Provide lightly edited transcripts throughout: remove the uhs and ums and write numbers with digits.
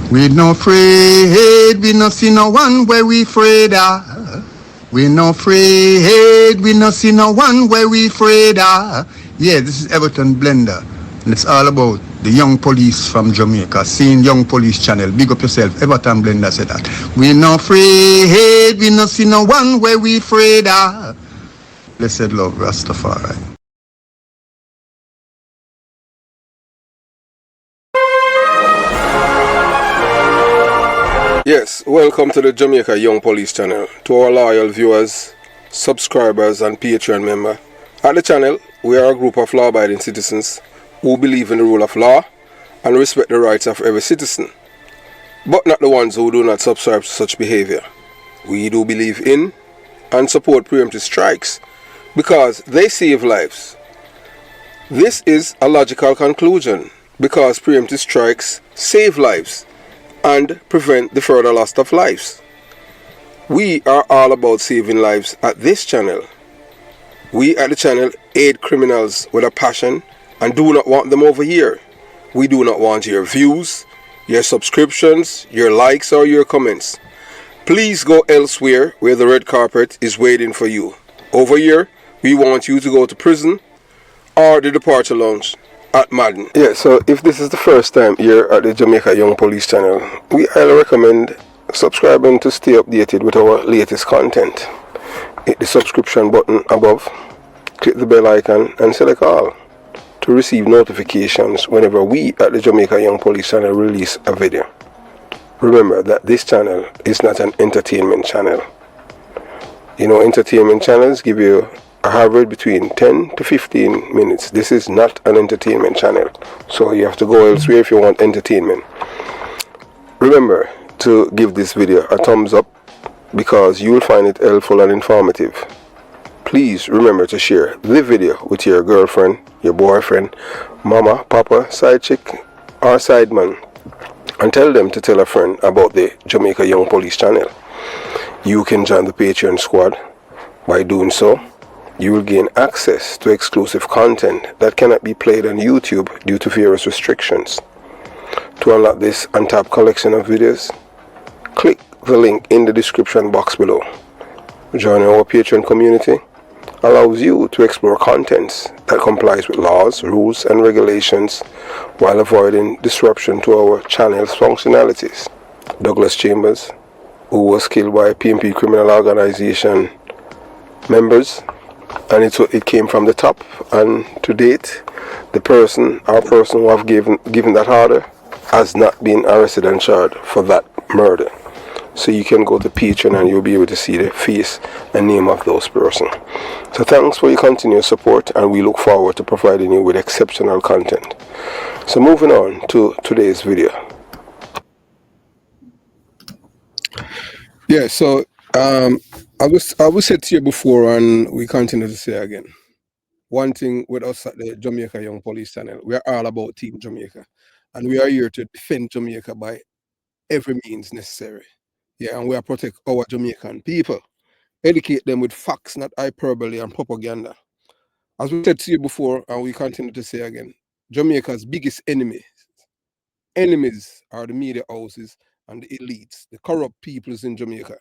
We no afraid, we no see no one where we afraid of. We no afraid, we no see no one where we afraid of. Yeah, this is Everton Blender. And it's all about the young police from Jamaica. Seeing Young Police Channel. Big up yourself. Everton Blender said that. We no afraid, we no see no one where we afraid of. Blessed love, Rastafari. Yes, welcome to the Jamaica Young Police Channel. To our loyal viewers, subscribers and Patreon member. At the channel, we are a group of law-abiding citizens who believe in the rule of law and respect the rights of every citizen, but not the ones who do not subscribe to such behavior. We do believe in and support preemptive strikes because they save lives. This is a logical conclusion because preemptive strikes save lives and prevent the further loss of lives. We are all about saving lives at this channel. We at the channel aid criminals with a passion and do not want them over here. We do not want your views, your subscriptions, your likes or your comments. Please go elsewhere where the red carpet is waiting for you. Over here, we want you to go to prison or the departure lounge at Madden. Yeah, so if this is the first time here at the Jamaica Young Police Channel, we highly recommend subscribing to stay updated with our latest content. Hit the subscription button above, click the bell icon and select all to receive notifications whenever we at the Jamaica Young Police Channel release a video. Remember that this channel is not an entertainment channel. You know, entertainment channels give you a average between 10 to 15 minutes. This is not an entertainment channel, so you have to go elsewhere if you want entertainment. Remember to give this video a thumbs up because you will find it helpful and informative. Please remember to share the video with your girlfriend, your boyfriend, mama, papa, side chick or side man, and tell them to tell a friend about the Jamaica Young Police Channel. You can join the Patreon squad. By doing so, you will gain access to exclusive content that cannot be played on YouTube due to various restrictions. To unlock this untapped collection of videos, click the link in the description box below. Joining our Patreon community allows you to explore contents that complies with laws, rules and regulations while avoiding disruption to our channel's functionalities. Douglas Chambers, who was killed by PMP criminal organization members, and it came from the top, and to date the person who have given that order has not been arrested and charged for that murder. So you can go to Patreon and you'll be able to see the face and name of those persons. So thanks for your continuous support, and we look forward to providing you with exceptional content. So moving on to today's video. Yeah, so I was said to you before, and we continue to say again. One thing with us at the Jamaica Young Police Channel, we are all about Team Jamaica, and we are here to defend Jamaica by every means necessary. Yeah, and we are protect our Jamaican people, educate them with facts, not hyperbole and propaganda. As we said to you before, and we continue to say again, Jamaica's biggest enemies are the media houses and the elites, the corrupt peoples in Jamaica.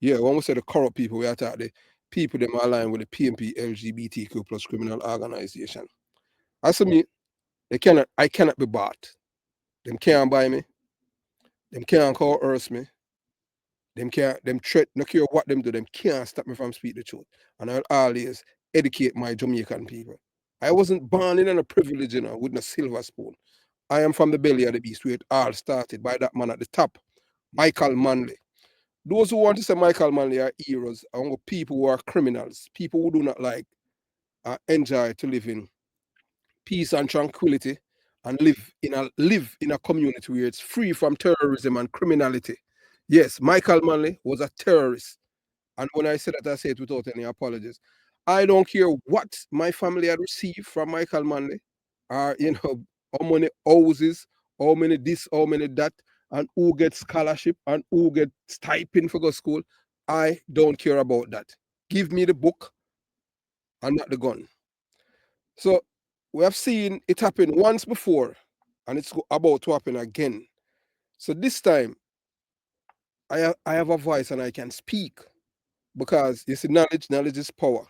Yeah, when we say the corrupt people, we are talking the people that are aligned with the PMP LGBTQ plus criminal organization. As for me, I cannot be bought. Them can't buy me. Them can't coerce me. Them threat, no care what them do, them can't stop me from speaking the truth. And I'll always educate my Jamaican people. I wasn't born in a privilege, with a silver spoon. I am from the belly of the beast where it all started by that man at the top, Michael Manley. Those who want to say Michael Manley are heroes are people who are criminals, people who do not like enjoy to live in peace and tranquility and live in a community where it's free from terrorism and criminality. Yes, Michael Manley was a terrorist. And when I say that, I say it without any apologies. I don't care what my family had received from Michael Manley, or how many houses, how many this, how many that, and who gets scholarship and who gets stipend for go school. I don't care about that. Give me the book and not the gun. So we have seen it happen once before, and it's about to happen again. So this time, I have a voice and I can speak because you see, knowledge is power.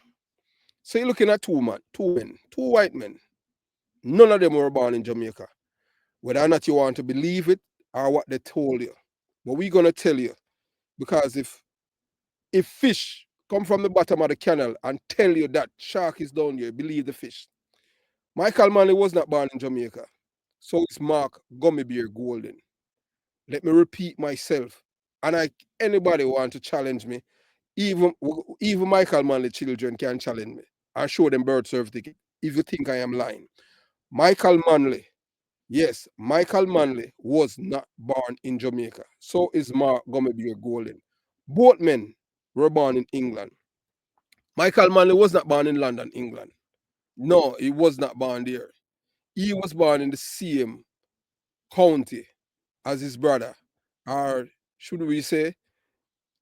So you're looking at two men, two white men. None of them were born in Jamaica. Whether or not you want to believe it or what they told you. But we're gonna tell you. Because if fish come from the bottom of the canal and tell you that shark is down there, believe the fish. Michael Manley was not born in Jamaica. So it's Mark Gummy Bear Golden. Let me repeat myself. And anybody want to challenge me, even Michael Manley children can challenge me and show them birth certificate if you think I am lying. Michael Manley, yes, Michael Manley was not born in Jamaica. So is Mark Gummy Bear Golden. Both men were born in England. Michael Manley was not born in London, England. No, he was not born there. He was born in the same county as his brother. Or should we say,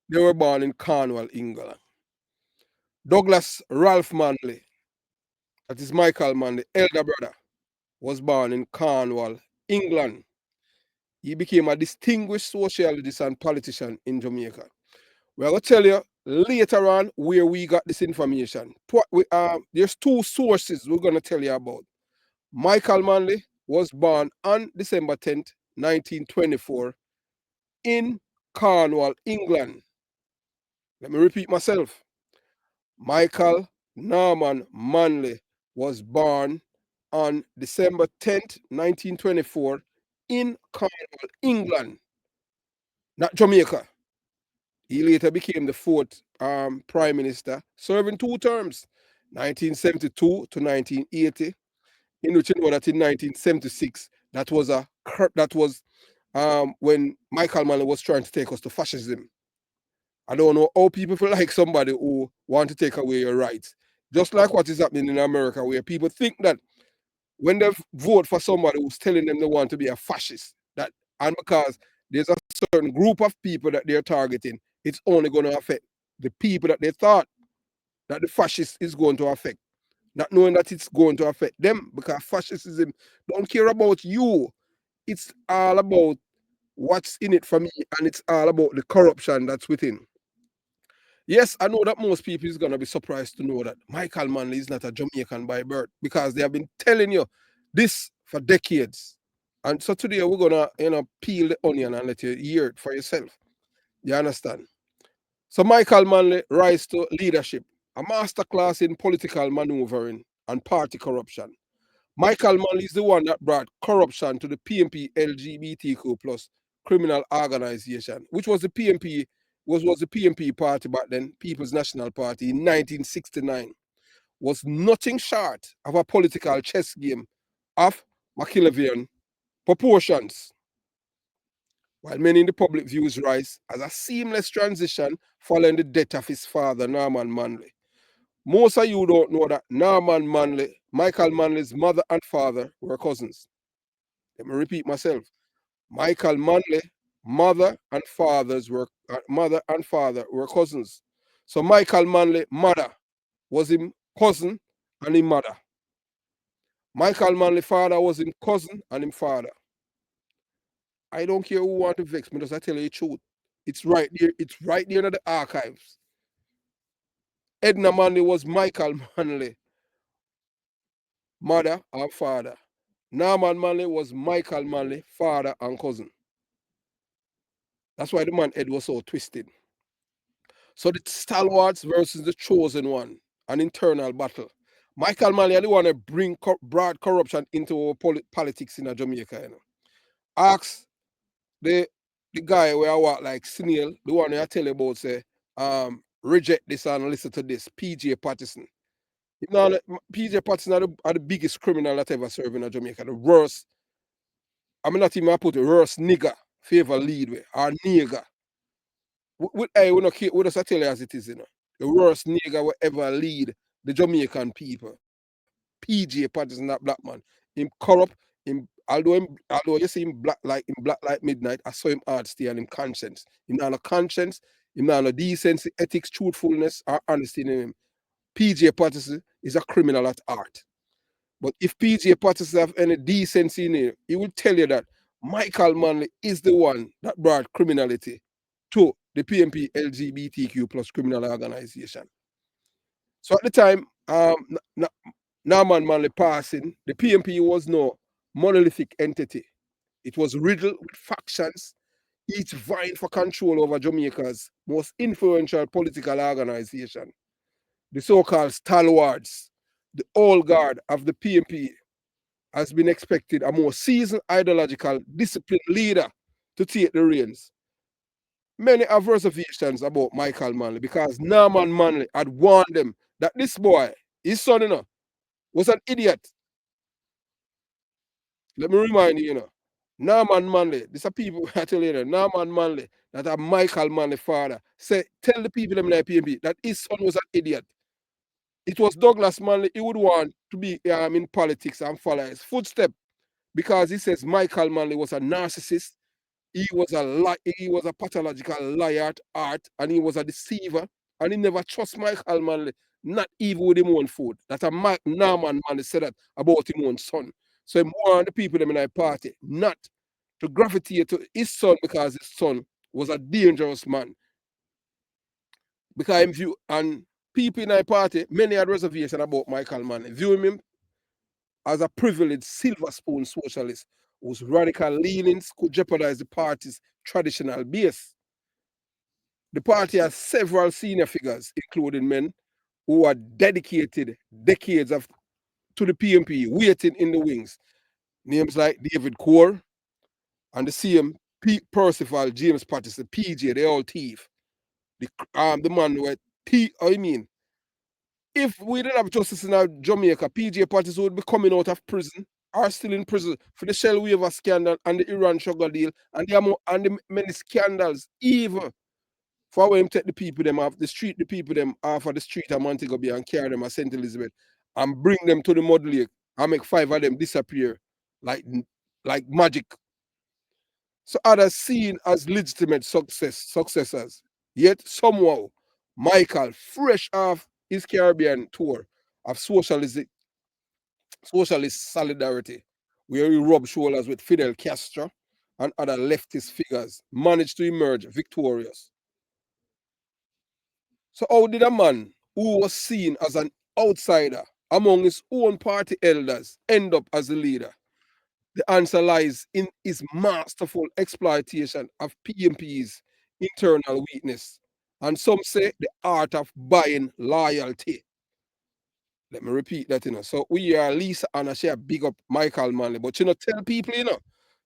they were born in Cornwall, England. Douglas Ralph Manley, that is Michael Manley, elder brother, was born in Cornwall, England. He became a distinguished sociologist and politician in Jamaica. We're going to tell you later on where we got this information. There's two sources we're going to tell you about. Michael Manley was born on December 10th, 1924 in Cornwall, England. Let me repeat myself. Michael Norman Manley was born on December 10th, 1924 in Cornwall, England, not Jamaica. He later became the fourth prime minister, serving 2 terms, 1972 to 1980, in which you know that in 1976, that was when Michael Manley was trying to take us to fascism. I don't know how people feel like somebody who want to take away your rights. Just like what is happening in America, where people think that when they vote for somebody who's telling them they want to be a fascist, and because there's a certain group of people that they're targeting, it's only going to affect the people that they thought that the fascist is going to affect, not knowing that it's going to affect them, because fascism don't care about you. It's all about what's in it for me, and it's all about the corruption that's within. Yes, I know that most people is going to be surprised to know that Michael Manley is not a Jamaican by birth, because they have been telling you this for decades. And so today we're going to peel the onion and let you hear it for yourself. You understand? So Michael Manley rise to leadership, a masterclass in political maneuvering and party corruption. Michael Manley is the one that brought corruption to the PMP LGBTQ plus criminal organization, which was the PMP was the PMP party back then, People's National Party in 1969, was nothing short of a political chess game of Machiavellian proportions. While many in the public views rise as a seamless transition following the death of his father, Norman Manley. Most of you don't know that Norman Manley, Michael Manley's mother and father were cousins. Let me repeat myself. Michael Manley, mother and father were cousins. So Michael Manley, mother, was him cousin and him mother. Michael Manley, father, was him cousin and him father. I don't care who want to vex me, just I tell you the truth. It's right there. It's right there in the archives. Edna Manley was Michael Manley, mother and father. Norman Manley was Michael Manley, father and cousin. That's why the man Ed was so twisted. So the stalwarts versus the chosen one, an internal battle. Michael Manley, the one that bring broad corruption into our politics in Jamaica. You know. Ask the guy where I walk like Snail, the one I tell you about, say, reject this and listen to this, PJ Patterson. You know, PJ Patterson are the biggest criminal that ever served in Jamaica. The worst, I mean, not even I put the worst nigger, favor lead with, or nigger. We not care, we just tell you as it is, you know. The worst nigger will ever lead the Jamaican people. PJ Patterson, that black man. Him corrupt, although you see him black like midnight, I saw him hard stay and him conscience. Him not no conscience, him not no decency, ethics, truthfulness, or honesty in him. PJ Patterson is a criminal at heart. But if PJ Patterson have any decency in him, he will tell you that Michael Manley is the one that brought criminality to the PMP LGBTQ plus criminal organization. So at the time, Norman Manley passing, the PMP was no monolithic entity. It was riddled with factions, each vying for control over Jamaica's most influential political organization. The so-called stalwarts, the old guard of the PMP, has been expected a more seasoned, ideological, disciplined leader to take the reins. Many have reservations about Michael Manley because Norman Manley had warned them that this boy, his son, was an idiot. Let me remind you, Norman Manley, these are people I tell you, Norman Manley, that are Michael Manley father, say, tell the people in the PMP that his son was an idiot. It was Douglas Manley, he would want to be in politics and follow his footsteps because he says Michael Manley was a narcissist. He was a pathological liar at heart, and he was a deceiver, and he never trust Michael Manley, not even with him own food. That a Norman Manley said that about him own son. So he warned the people in the party not to gravitate to his son because his son was a dangerous man. Because and people in the party, many had reservation about Michael Manley, viewing him as a privileged silver spoon socialist whose radical leanings could jeopardize the party's traditional base. The party has several senior figures, including men who are dedicated decades to the PMP, waiting in the wings. Names like David Core and the same Percival James Patterson, PJ, they all thief. The man who if we didn't have justice in Jamaica, PJ Patterson would be coming out of prison are still in prison for the Shell waiver scandal and the Iran sugar deal and the many scandals, even for when him take the people them off the street, the people them off of the street of Montego Bay and carry them to St. Elizabeth and bring them to the Mud Lake and make 5 of them disappear like magic. So others seen as legitimate successors. Yet somehow, Michael, fresh off his Caribbean tour of socialist solidarity, where he rubbed shoulders with Fidel Castro and other leftist figures, managed to emerge victorious. So how did a man who was seen as an outsider among his own party elders end up as the leader? The answer lies in his masterful exploitation of PMP's internal weakness, and some say the art of buying loyalty. Let me repeat that, So we are Lisa and I share big up Michael Manley. But tell people,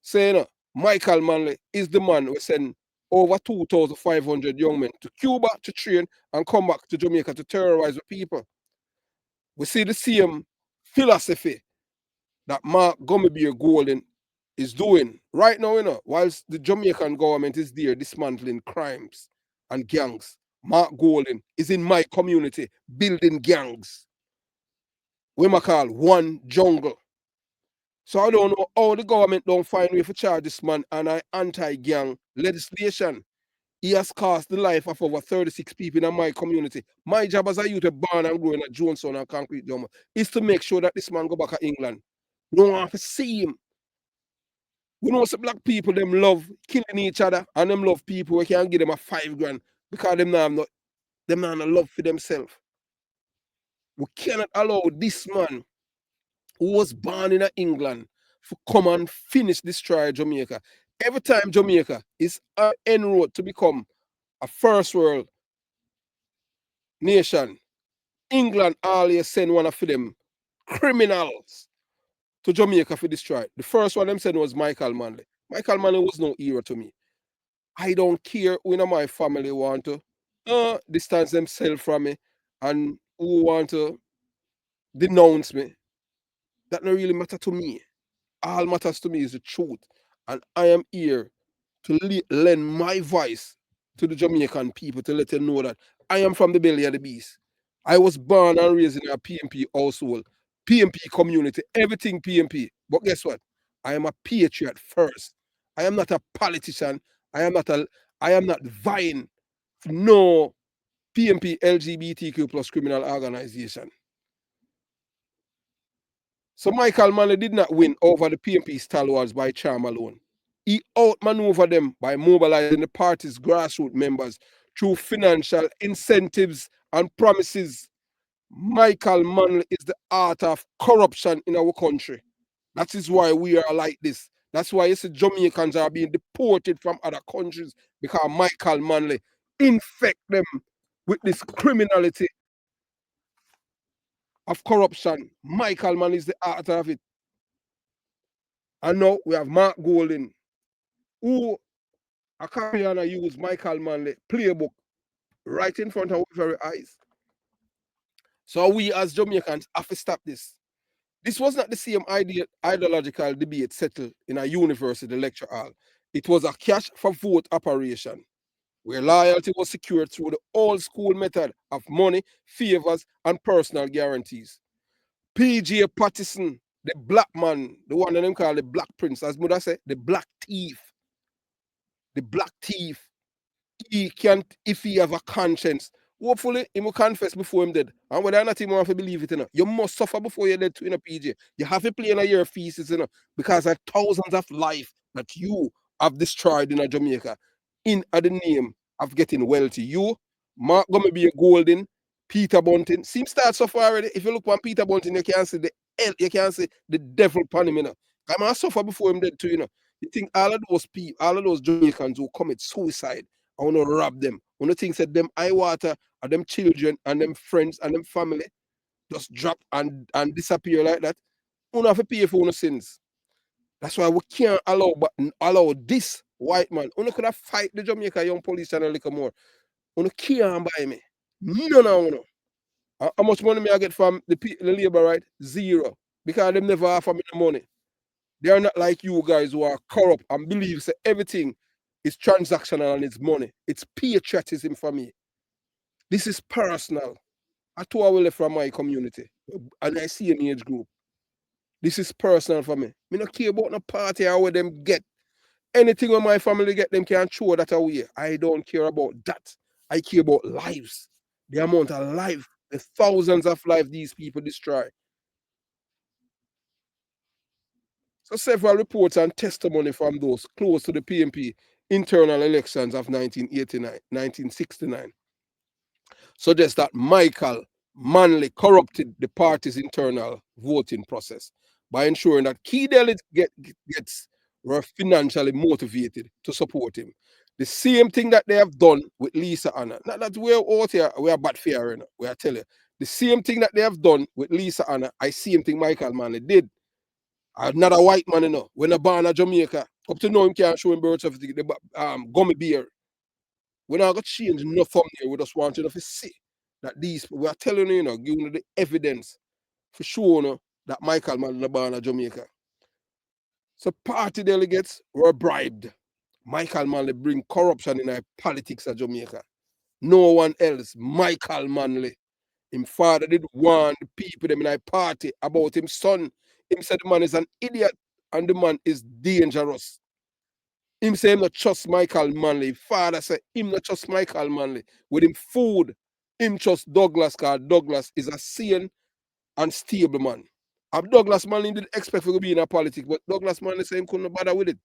say Michael Manley is the man who sent over 2,500 young men to Cuba to train and come back to Jamaica to terrorize the people. We see the same philosophy that Mark Gummibeer Golden is doing right now, whilst the Jamaican government is there dismantling crimes and gangs. Mark Golden is in my community building gangs. We might call one jungle. So I don't know how the government don't find way for charge this man and an anti-gang legislation. He has cost the life of over 36 people in my community. My job as a youth born and growing at Johnson and Concrete Dome is to make sure that this man go back to England. We don't want to see him. We know some black people, them love killing each other and them love people we can give them a 5 grand because them not love for themselves. We cannot allow this man who was born in England to come and finish destroy Jamaica. Every time Jamaica is en route to become a first world nation, England always send one of them criminals to Jamaica for destroy. The first one them sent was Michael Manley. Michael Manley was no hero to me. I don't care when my family want to distance themselves from me and who want to denounce me. That don't really matter to me. All matters to me is the truth. And I am here to lend my voice to the Jamaican people to let them know that I am from the belly of the beast. I was born and raised in a PMP household, PMP community, everything PMP. But guess what? I am a patriot first. I am not a politician. I am not vying for no PMP LGBTQ plus criminal organization. So Michael Manley did not win over the PMP stalwarts by charm alone. He outmaneuvered them by mobilizing the party's grassroots members through financial incentives and promises. Michael Manley is the art of corruption in our country. That is why we are like this. That's why you see Jamaicans are being deported from other countries because Michael Manley infect them with this criminality of corruption. Michael Manley is the author of it. And now we have Mark Golding, who a copy and I use Michael Manley playbook right in front of our very eyes. So we as Jamaicans have to stop this. This was not the same ideological debate settled in a university lecture hall. It was a cash for vote operation where loyalty was secured through the old school method of money, favors, and personal guarantees. PJ Patterson, the black man, the one of them called the Black Prince, as Mother said, the black thief. The black thief. He can't, if he have a conscience, hopefully he will confess before him dead. And whether or not he want to believe it, you must suffer before you're dead too, PJ. You have to play in your feces, because of thousands of life that you have destroyed in Jamaica in the name of getting wealthy. You, Mark gonna be a Golden, Peter Bunting. Seems start suffer already. If you look on Peter Bunting, you can see the hell, you can see the devil upon him, I'm gonna suffer before him dead too, You think all of those people, all of those Jamaicans who commit suicide, I want to rob them. One of the things that them eye water and them children and them friends and them family just drop and disappear like that. You have to pay for your sins. That's why we can't allow this white man. You could have fight the Jamaica Young Police Channel a little more. You can't buy me. No. How much money may I get from the labor, right? Zero. Because them never offer me the money. They are not like you guys who are corrupt and believe that everything is transactional and it's money. It's patriotism for me. This is personal. I too I will left from my community. And I see an age group. This is personal for me. Me not care about no party or where them get. Anything when my family get, them can show that away. I don't care about that. I care about lives. The amount of life, the thousands of lives these people destroy. So several reports and testimony from those close to the PMP internal elections of 1969 suggest that Michael Manley corrupted the party's internal voting process by ensuring that key delegates were financially motivated to support him. The same thing that they have done with Lisa Anna. Now that we're out here, we are bad fair, we are telling you. The same thing that they have done with Lisa Anna, I same thing Michael Manley did. Not a white man, when a born in Jamaica, up to now him can't show him birth certificate, the gummy bear. We're not going to change enough from there. We just want you to see that these, we are telling you, giving you the evidence for sure that Michael Manley born in Jamaica. So party delegates were bribed. Michael Manley bring corruption in our politics of Jamaica. No one else. Michael Manley. Him father did warn the people them in our party about him son. Him said the man is an idiot and the man is dangerous. Him say him not trust Michael Manley. Father said him not trust Michael Manley. With him food, him trust Douglas, because Douglas is a sane and stable man. And Douglas Manley didn't expect to be in a politics, but Douglas Manley said him couldn't bother with it.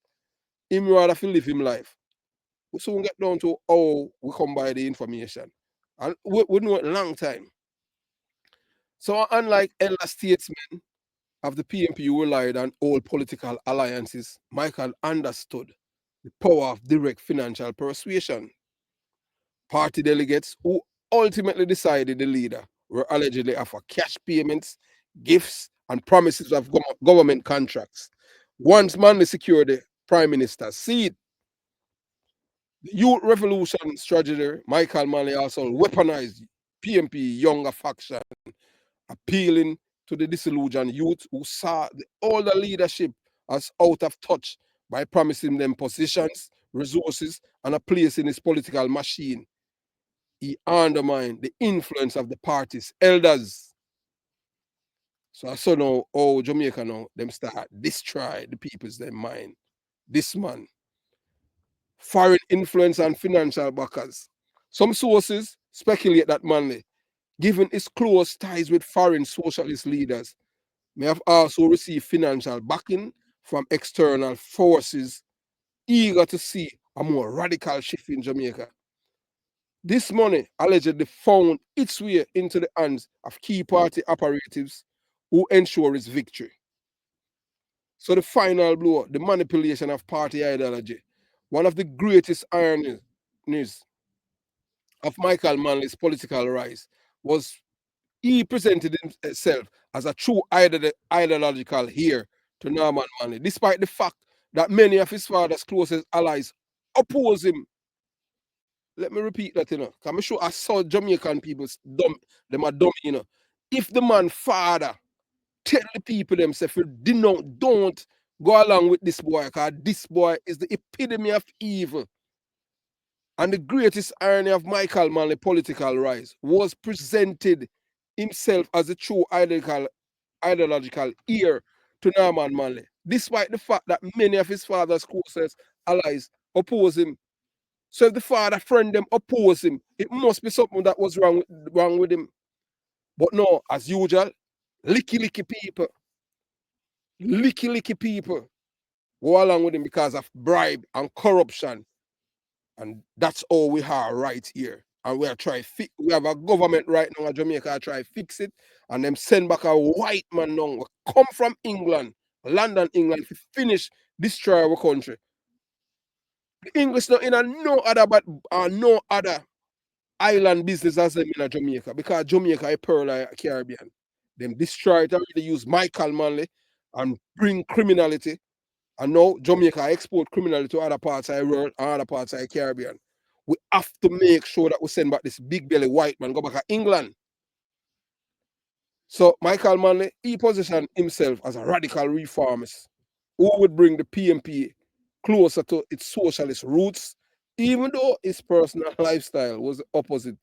Him rather feel live him life. We soon get down to how we come by the information. And we know it a long time. So unlike elder statesmen of the PMP who relied on old political alliances, Michael understood the power of direct financial persuasion. Party delegates who ultimately decided the leader were allegedly offered cash payments, gifts, and promises of government contracts. Once Manley secured the prime minister's seat, the youth revolution strategy, Michael Manley also weaponized PMP younger faction, appealing to the disillusioned youth who saw the older leadership as out of touch by promising them positions, resources, and a place in his political machine. He undermined the influence of the party's elders. So I saw now, Jamaica now, them start destroy the people's their mind. This man. Foreign influence and financial backers. Some sources speculate that Manley, given his close ties with foreign socialist leaders, may have also received financial backing from external forces eager to see a more radical shift in Jamaica. This money allegedly found its way into the hands of key party operatives who ensure its victory. So the final blow, the manipulation of party ideology, one of the greatest ironies of Michael Manley's political rise was he presented himself as a true ideological heir to Norman Manley, despite the fact that many of his father's closest allies oppose him. Let me repeat that, you know, because I'm sure I saw Jamaican people dumb, them are dumb, you know. If the man father tell the people themselves, don't go along with this boy, because this boy is the epitome of evil. And the greatest irony of Michael Manley's political rise was presented himself as a true ideological heir to Norman Manley, despite the fact that many of his father's closest allies oppose him. So if the father friend them oppose him, it must be something that was wrong with him. But no, as usual, licky people go along with him because of bribe and corruption. And that's all we are right here. And we are trying we have a government right now in Jamaica try to fix it. And them send back a white man now. Come from England, London, England, to finish destroy our country. The English not in a no other island business as them in Jamaica. Because Jamaica is pearl of the Caribbean. Them destroy it already use Michael Manley and bring criminality. And now Jamaica export criminality to other parts of the world and other parts of the Caribbean. We have to make sure that we send back this big belly white man, go back to England. So Michael Manley, he positioned himself as a radical reformist who would bring the PMP closer to its socialist roots, even though his personal lifestyle was the opposite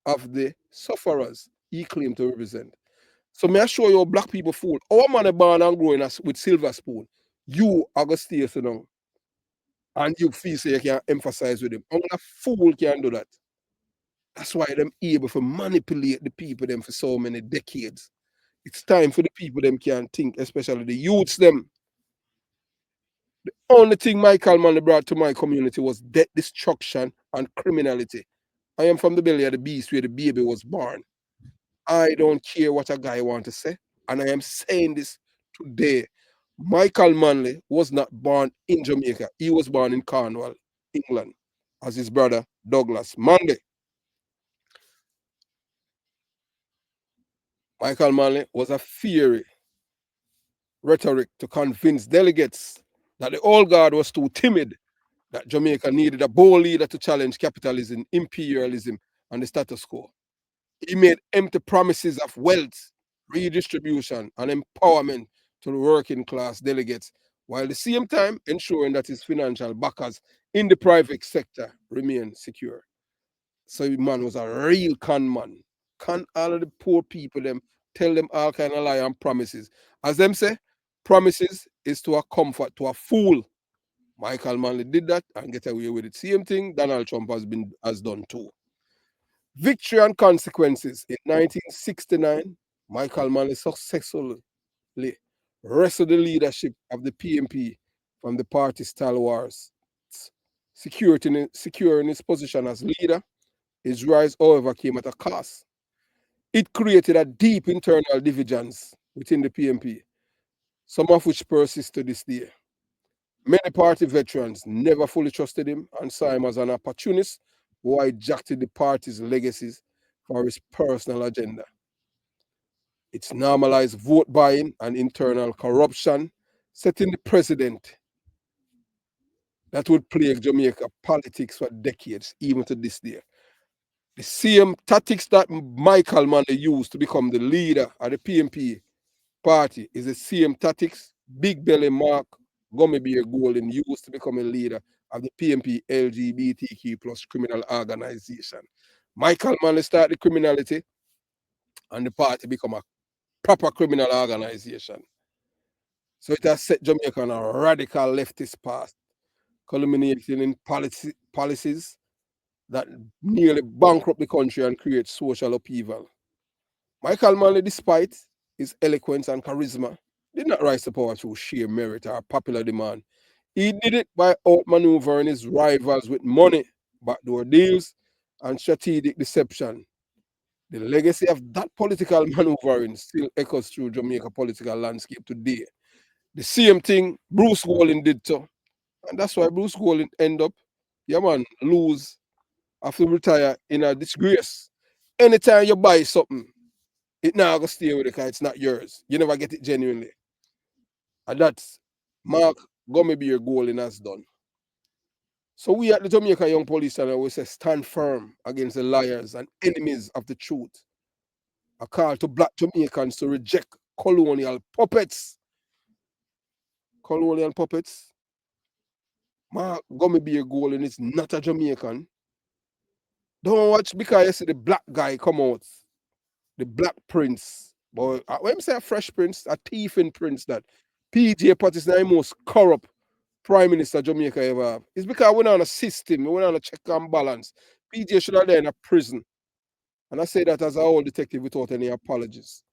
of the sufferers he claimed to represent. So may I show you black people fool. Our man is born and growing with silver spoon. You are going to stay so long. And you feel so you can emphasize with him. Only a fool can do that. That's why them able to manipulate the people them for so many decades. It's time for the people them can think, especially the youths them. The only thing Michael Manley brought to my community was death, destruction, and criminality. I am from the belly of the beast where the baby was born. I don't care what a guy want to say. And I am saying this today. Michael Manley was not born in Jamaica. He was born in Cornwall, England, as his brother Douglas Manley. Michael Manley was a fiery rhetoric to convince delegates that the old guard was too timid, that Jamaica needed a bold leader to challenge capitalism, imperialism, and the status quo. He made empty promises of wealth, redistribution, and empowerment to the working class delegates, while at the same time ensuring that his financial backers in the private sector remain secure. So the man was a real con man. Con all of the poor people them, tell them all kind of lie and promises. As them say, promises is to a comfort to a fool. Michael Manley did that and get away with it. Same thing Donald Trump has done too. Victory and consequences. In 1969, Michael Manley successfully wrestled the leadership of the PMP from the party stalwarts, securing his position as leader. His rise, however, came at a cost. It created a deep internal divisions within the PMP, some of which persist to this day. Many party veterans never fully trusted him and saw him as an opportunist who hijacked the party's legacies for his personal agenda. It's normalized vote buying and internal corruption, setting the precedent that would plague Jamaica politics for decades, even to this day. The same tactics that Michael Manley used to become the leader of the PMP party is the same tactics Big Belly Mark Gummy Bear Golden used to become a leader of the PMP LGBTQ plus criminal organization. Michael Manley started the criminality and the party become a proper criminal organization. So it has set Jamaica on a radical leftist path, culminating in policies that nearly bankrupt the country and create social upheaval. Michael Manley, despite his eloquence and charisma, did not rise to power through sheer merit or popular demand. He did it by outmaneuvering his rivals with money, backdoor deals, and strategic deception. The legacy of that political maneuvering still echoes through Jamaica political landscape today. The same thing Bruce Golding did too. And that's why Bruce Golding end up, yeah man, lose after retire in a disgrace. Anytime you buy something, it now go stay with it because it's not yours. You never get it genuinely. And that's Mark Gummy Golding has done. So we at the Jamaica Young Police Channel, we say stand firm against the liars and enemies of the truth. A call to black Jamaicans to reject colonial puppets. Colonial puppets. Mark Gummy Golding is not a Jamaican. Don't watch because you see the black guy come out. The black prince. But when I say a fresh prince, a thieving prince that PJ Patterson is the most corrupt prime minister Jamaica ever have. It's because we're on a system, we're on a check and balance. PJ should have been in a prison. And I say that as an old detective without any apologies.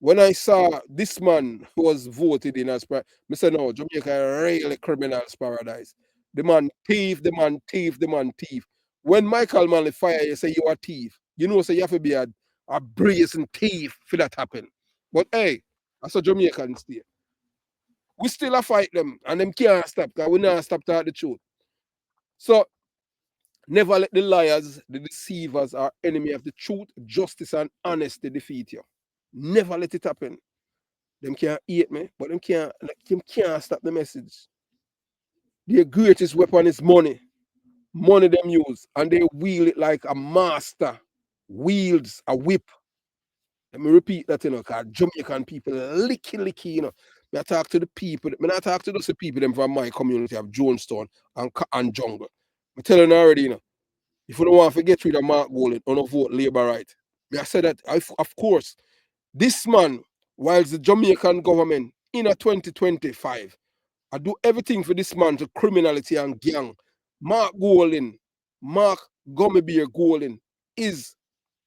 When I saw this man who was voted in as I said, no, Jamaica really criminal's paradise. The man thief, the man thief, the man thief. When Michael Manley fire you say you are a thief, you know, so you have to be a brazen thief for that happen. But hey, that's a Jamaican state. We still a fight them and them can't stop because we not stop to tell the truth. So never let the liars, the deceivers, or enemy of the truth, justice, and honesty defeat you. Never let it happen. Them can't hate me, but them can't stop the message. Their greatest weapon is money. Money them use, and they wield it like a master wields a whip. Let me repeat that, you know, because Jamaican people licky, you know. I talk to the people, I talk to those people them from my community of Jonestown and Jungle. I'm telling you already, you know, if you don't want to get rid of Mark Golding, don't vote Labour right. I said that, of course, this man, whilst the Jamaican government in a 2025, I do everything for this man to criminality and gang. Mark Gummy Golding is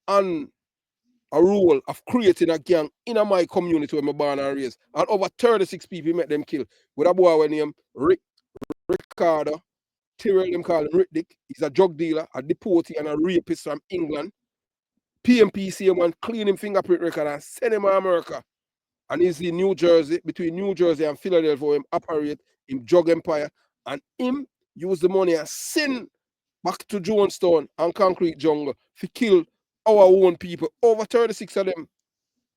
on a role of creating a gang in my community where I'm born and raised. And over 36 people met them killed. With a boy named Ricardo, Tyrell, them call him Rick Dick. He's a drug dealer, a deportee, and a rapist from England. PMP see him and clean him fingerprint record and send him to America. And he's in New Jersey, between New Jersey and Philadelphia, for him operate in drug empire. And him use the money and send back to Jonestown and Concrete Jungle to kill our own people. Over 36 of them.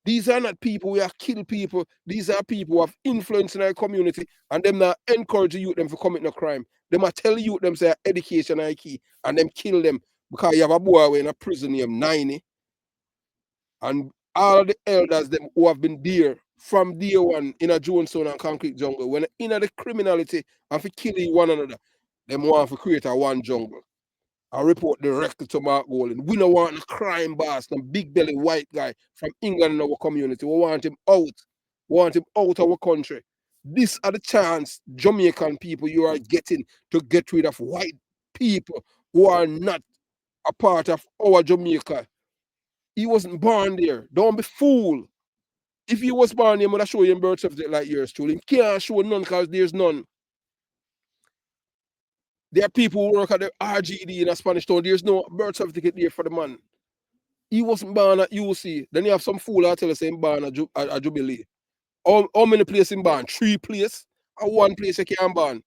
These are not people who are kill people. These are people who have influence in our community and them not encourage you them for committing a crime. Them are tell you them say education is key and them kill them because you have a boy in a prison named 90 and all the elders them who have been there from day one in a Jonestown and Concrete Jungle when in the criminality and for killing one another, them want to create a one jungle. I report directly to Mark Golding. We don't want a crime boss, some big belly white guy from England in our community. We want him out. We want him out of our country. This are the chance Jamaican people you are getting to get rid of white people who are not a part of our Jamaica. He wasn't born there. Don't be fooled. If he was born there, I'm going to show him birth certificate like yours truly. He can't show none because there's none. There are people who work at the RGD in a Spanish town. There's no birth certificate there for the man. He wasn't born at UC. Then you have some fool that tell us he's born at Jubilee. How many places in born? 3 places? Or 1 place you can't born.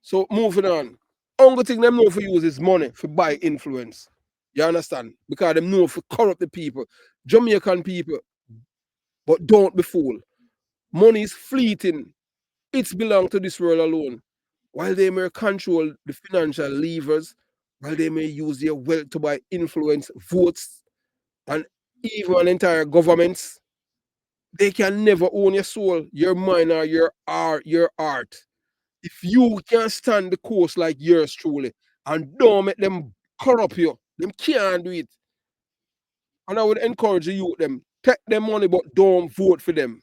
So moving on. Only thing them know for use is money for buy influence. You understand? Because them know for corrupt the people. Jamaican people. But don't be fooled. Money is fleeting. It's belong to this world alone. While they may control the financial levers, while they may use their wealth to buy influence, votes, and even entire governments, they can never own your soul, your mind, or your art. If you can stand the course like yours truly, and don't make them corrupt you, them can't do it. And I would encourage you them, take their money, but don't vote for them.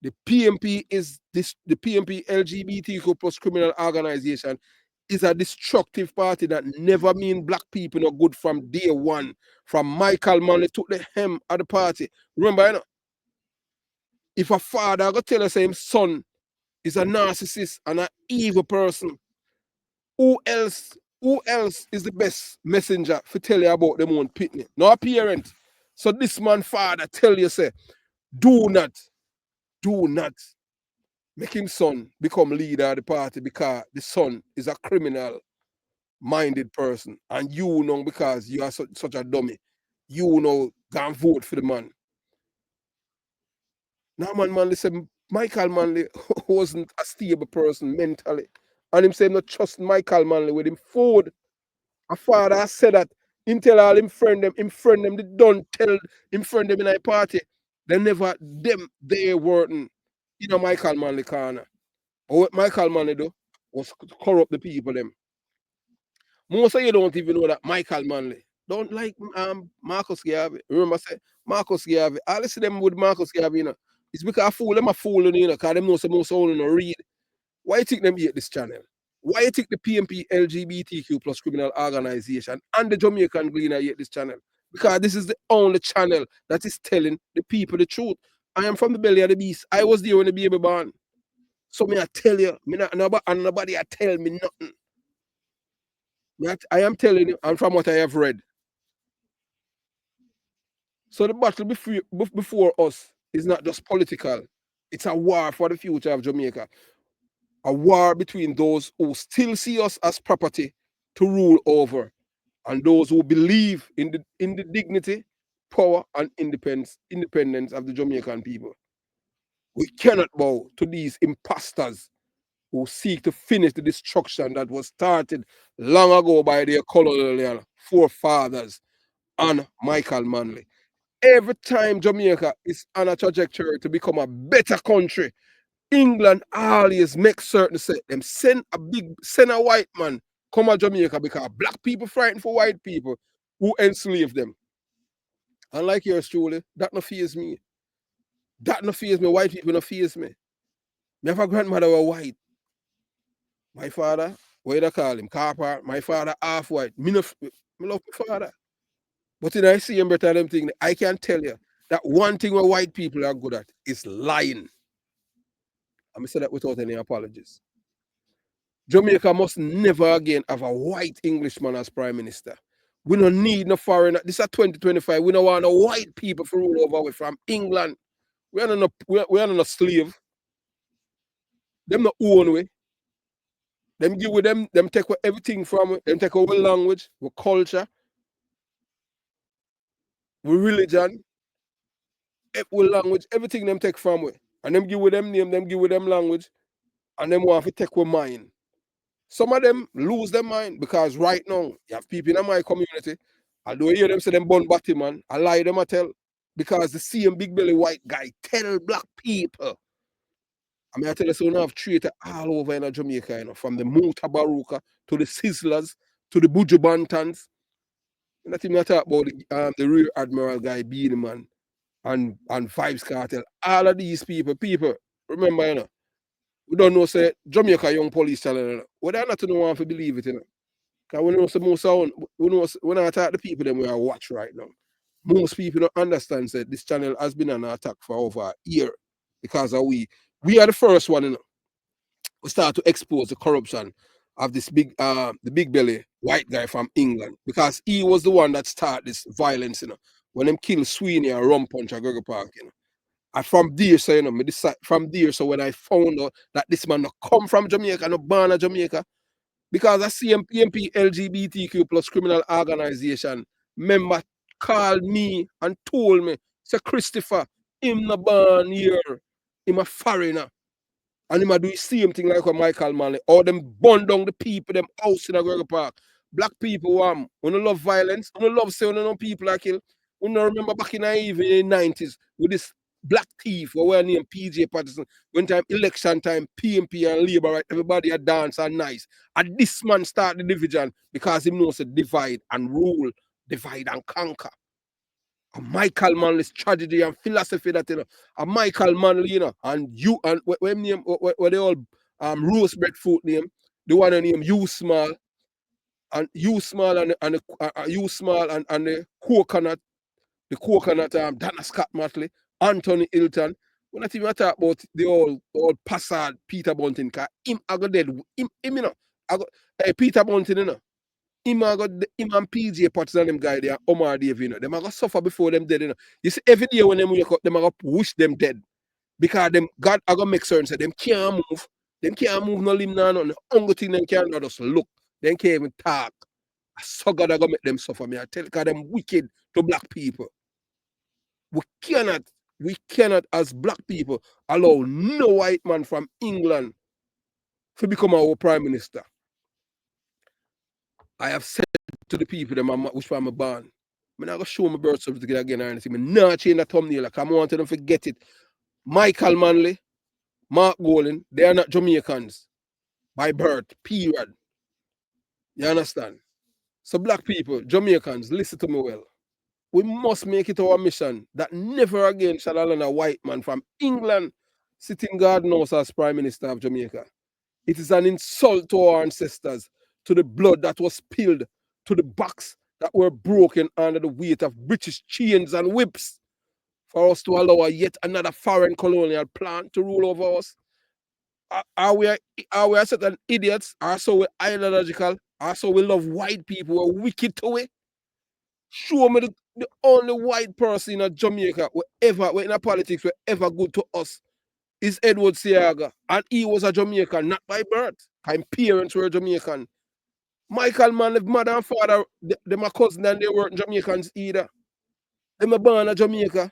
The PMP is the PMP LGBTQ plus criminal organization is a destructive party that never mean black people no good from day one. From Michael Manley took the hem of the party. Remember, you know, if a father go tell us his son is a narcissist and an evil person. Who else is the best messenger for tell you about them own pitney? No parent. So this man father tell you, say, do not make him son become leader of the party because the son is a criminal minded person. And you know, because you are such a dummy, you know, go and vote for the man. Now man Manley said Michael Manley wasn't a stable person mentally. And him say not trust Michael Manley with him food. A father said that him tell all him friend them, they don't tell him friend them in a party. They never they weren't Michael Manley corner. Or what Michael Manley do was corrupt the people them. Most of you don't even know that Michael Manley don't like Marcus Garvey. Remember I say Marcus Garvey. All I see them with Marcus Garvey, it's because I fool them a fooling, because them know some most only no read. Why you think them hate this channel? Why you think the PMP LGBTQ plus criminal organization and the Jamaican Gleaner hate this channel? Because this is the only channel that is telling the people the truth. I am from the belly of the beast. I was there when the baby born. So me I tell you, nobody I tell me nothing. I am telling you, and from what I have read. So the battle before us is not just political. It's a war for the future of Jamaica. A war between those who still see us as property to rule over and those who believe in the dignity, power, and independence of the Jamaican people. We cannot bow to these impostors who seek to finish the destruction that was started long ago by their colonial forefathers and Michael Manley. Every time Jamaica is on a trajectory to become a better country, England always make certain say them send a white man come to Jamaica because black people frightened for white people who enslave them. And like yours truly, that no fears me. That no fears me. White people no fears me. My grandmother were white. My father, what they call him, Carper, my father half white. Me love my father. But when I see him better them thing, I can tell you that one thing where white people are good at is lying. I'm say that without any apologies. Jamaica must never again have a white Englishman as prime minister. We don't need no foreigner. This is 2025. We don't want no white people to rule over from England. We are not a slave. Them not own we. Them give with them take everything from we. Them take our language, our culture, our religion, our language, everything them take from we. And them give with them name, them give with them language, and them want to take our mind. Some of them lose their mind because right now you have people in my community. Although you hear them say them born batty man, I lie them I tell. Because the same big belly white guy tell black people. I mean I tell you, so we have traitor all over in Jamaica, from the Mutabaruka to the Sizzlers to the Buju Bantans. Not even talk about the rear admiral guy being man and Vibes Cartel. All of these people, remember, we don't know say Jamaica young police channel. What they not to know want to believe it, Because we know some most sound, we know when I talk to people them we are watch right now. Most people don't understand that this channel has been an attack for over a year because of we are the first one, we start to expose the corruption of this the big belly white guy from England because he was the one that started this violence, when them kill Sweeney and Rum Punch at Gregory Park, And from there, so from there, so when I found out that this man not come from Jamaica, no born in Jamaica, because I see PMP LGBTQ plus criminal organization member called me and told me, say Christopher, him not born here, him a foreigner. And him a do the same thing like what Michael Manley. Or them burn down the people, them house in a Gregory Park. Black people, when you love violence, when you love saying no people are killed. We don't remember back in the 90s with this black thief who were named PJ Patterson. When time election time, PMP and Labour, right, everybody a dance and nice. And this man start the division because he knows to divide and rule, divide and conquer. A Michael Manley's tragedy and philosophy that a Michael Manley, and you and what name what they all roast breadfruit name, the one name you small and you small and the coconut Dana Scott Matley, Anthony Hilton, We're not even talk about the old Passard Peter Bunting, because him I got dead. Him you know. I got Peter Bunting, you know. Him and PJ Potts and them guy there, Omar Dave, you know. Them are gonna suffer before them dead, you know. You see, every day when them wake up, them are gonna wish them dead. Because them God are gonna make certain say them can't move. Them can't move no limb now, no only thing them can't do just look. Them can't even talk. So God are gonna make them suffer. Me I tell you, because them wicked to black people. We cannot as black people allow no white man from England to become our prime minister. I have said to the people them which one I'm born. I'm not gonna show my birth certificate again or anything. I'm not change the thumbnail. Like, I want them to forget it. Michael Manley, Mark Golan, they are not Jamaicans by birth, period. You understand? So black people, Jamaicans, listen to me well. We must make it our mission that never again shall allow a white man from England sitting God knows as Prime Minister of Jamaica. It is an insult to our ancestors, to the blood that was spilled, to the backs that were broken under the weight of British chains and whips, for us to allow yet another foreign colonial plan to rule over us. Are we certain idiots? Are so we ideological? Are so we love white people? We're wicked to it? Show me the only white person in Jamaica who in a politics were ever good to us is Edward Seaga. And he was a Jamaican, not by birth. His parents were Jamaican. Michael Mann, his mother and father, them are cousins and they weren't Jamaicans either. Them are born in Jamaica.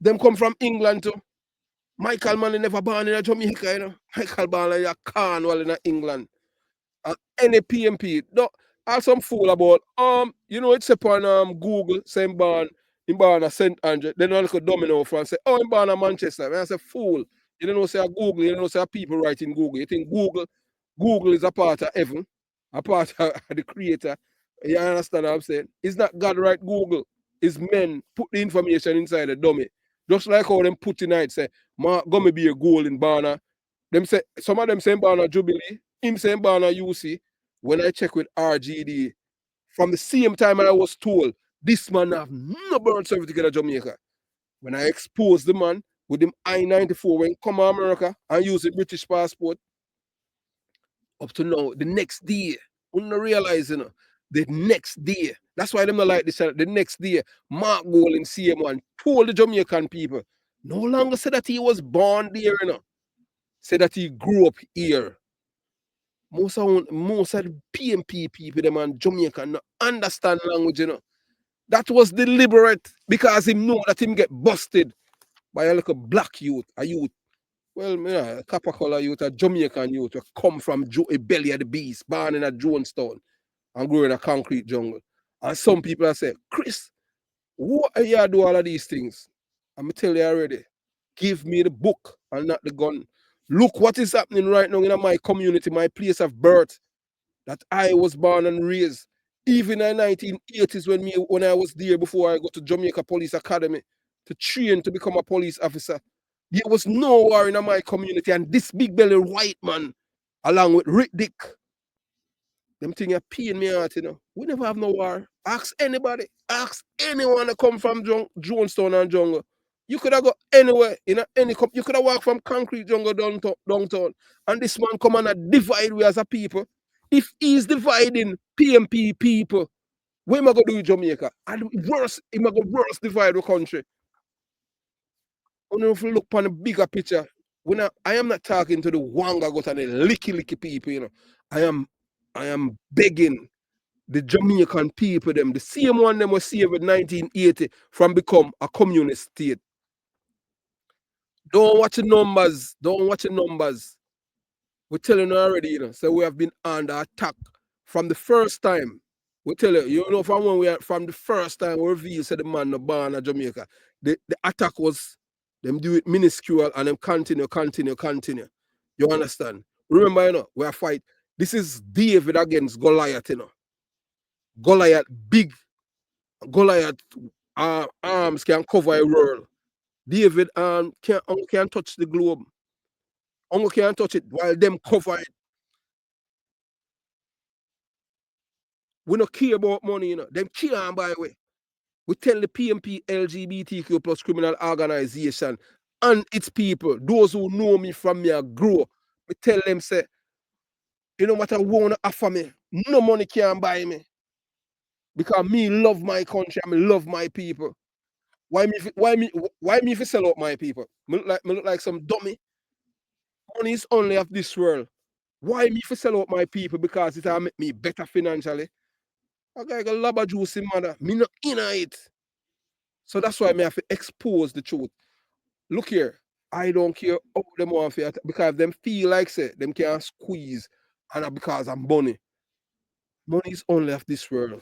Them come from England too. Michael Mann never born in Jamaica, you know. Michael born in Cornwall in England. Any PMP. No, I some fool about you know, it's upon Google saying born at St. Andrew. Then I look at Domino for and say, oh, I'm born at Manchester. And I say, fool. You don't know say Google, you don't know say people writing Google. You think Google is a part of heaven, a part of the creator. You understand what I'm saying? It's not God write Google. It's men put the information inside the dummy. Just like how them put in it say, gonna be a goal in Barna. Them say some of them saying Barna Jubilee, him saying Barna UC. When I check with RGD, from the same time I was told this man have no birth certificate of Jamaica. When I exposed the man with him I-94 when he come to America and use the British passport, up to now, the next day, we don't realize, you know, the next day, that's why them not like this. The next day, Mark Golan CM1 told the Jamaican people, no longer say that he was born there, you know, say that he grew up here. Most of the PMP people, them and Jamaican, not understand language, you know. That was deliberate because he know that him get busted by a little black youth, a youth. Well, a copper color youth, a Jamaican youth, who come from a belly of the beast, born in a Jonestown and grew in a concrete jungle. And some people are saying, Chris, what are you do all of these things? I'm tell you already. Give me the book and not the gun. Look what is happening right now in my community, my place of birth, that I was born and raised. Even in the 1980s when I was there before I go to Jamaica Police Academy to train to become a police officer, there was no war in my community. And this big belly white man, along with Rick Dick, them thing are pain me out, you know. We never have no war. Ask anybody. Ask anyone that come from Jonestown and jungle. You could have got anywhere in any you could have walked from concrete jungle downtown. And this man come and divide we as a people. If he's dividing PMP people, what am I gonna do in Jamaica? And worse, he might go worse divide the country. If you look upon the bigger picture, I am not talking to the wanga got and the licky people, you know. I am begging the Jamaican people, them, the same one them was saved in 1980 from become a communist state. Don't watch the numbers. Don't watch the numbers. We're telling you already, you know, so we have been under attack from the first time. We tell you know, from when from the first time we reveal said the man no born in Jamaica, the attack was them do it minuscule and them continue. You understand? Remember, you know, we are fight. This is David against Goliath, you know. Goliath, big Goliath arms can cover a world. David can't touch the globe. Only can't touch it while them cover it. We don't care about money, you know. Them can't buy away. We tell the PMP LGBTQ plus criminal organization and its people, those who know me from me, I grow. We tell them, say, you know what I want to offer me? No money can buy me. Because me love my country and me love my people. Why me if you sell out my people? Me look like some dummy. Money is only of this world. Why me if you sell out my people? Because it'll make me better financially. I got a lot of juice in mother. Me not in it. So that's why me have to expose the truth. Look here, I don't care how them want to because them feel like say them can't squeeze and because I'm money. Money is only of this world.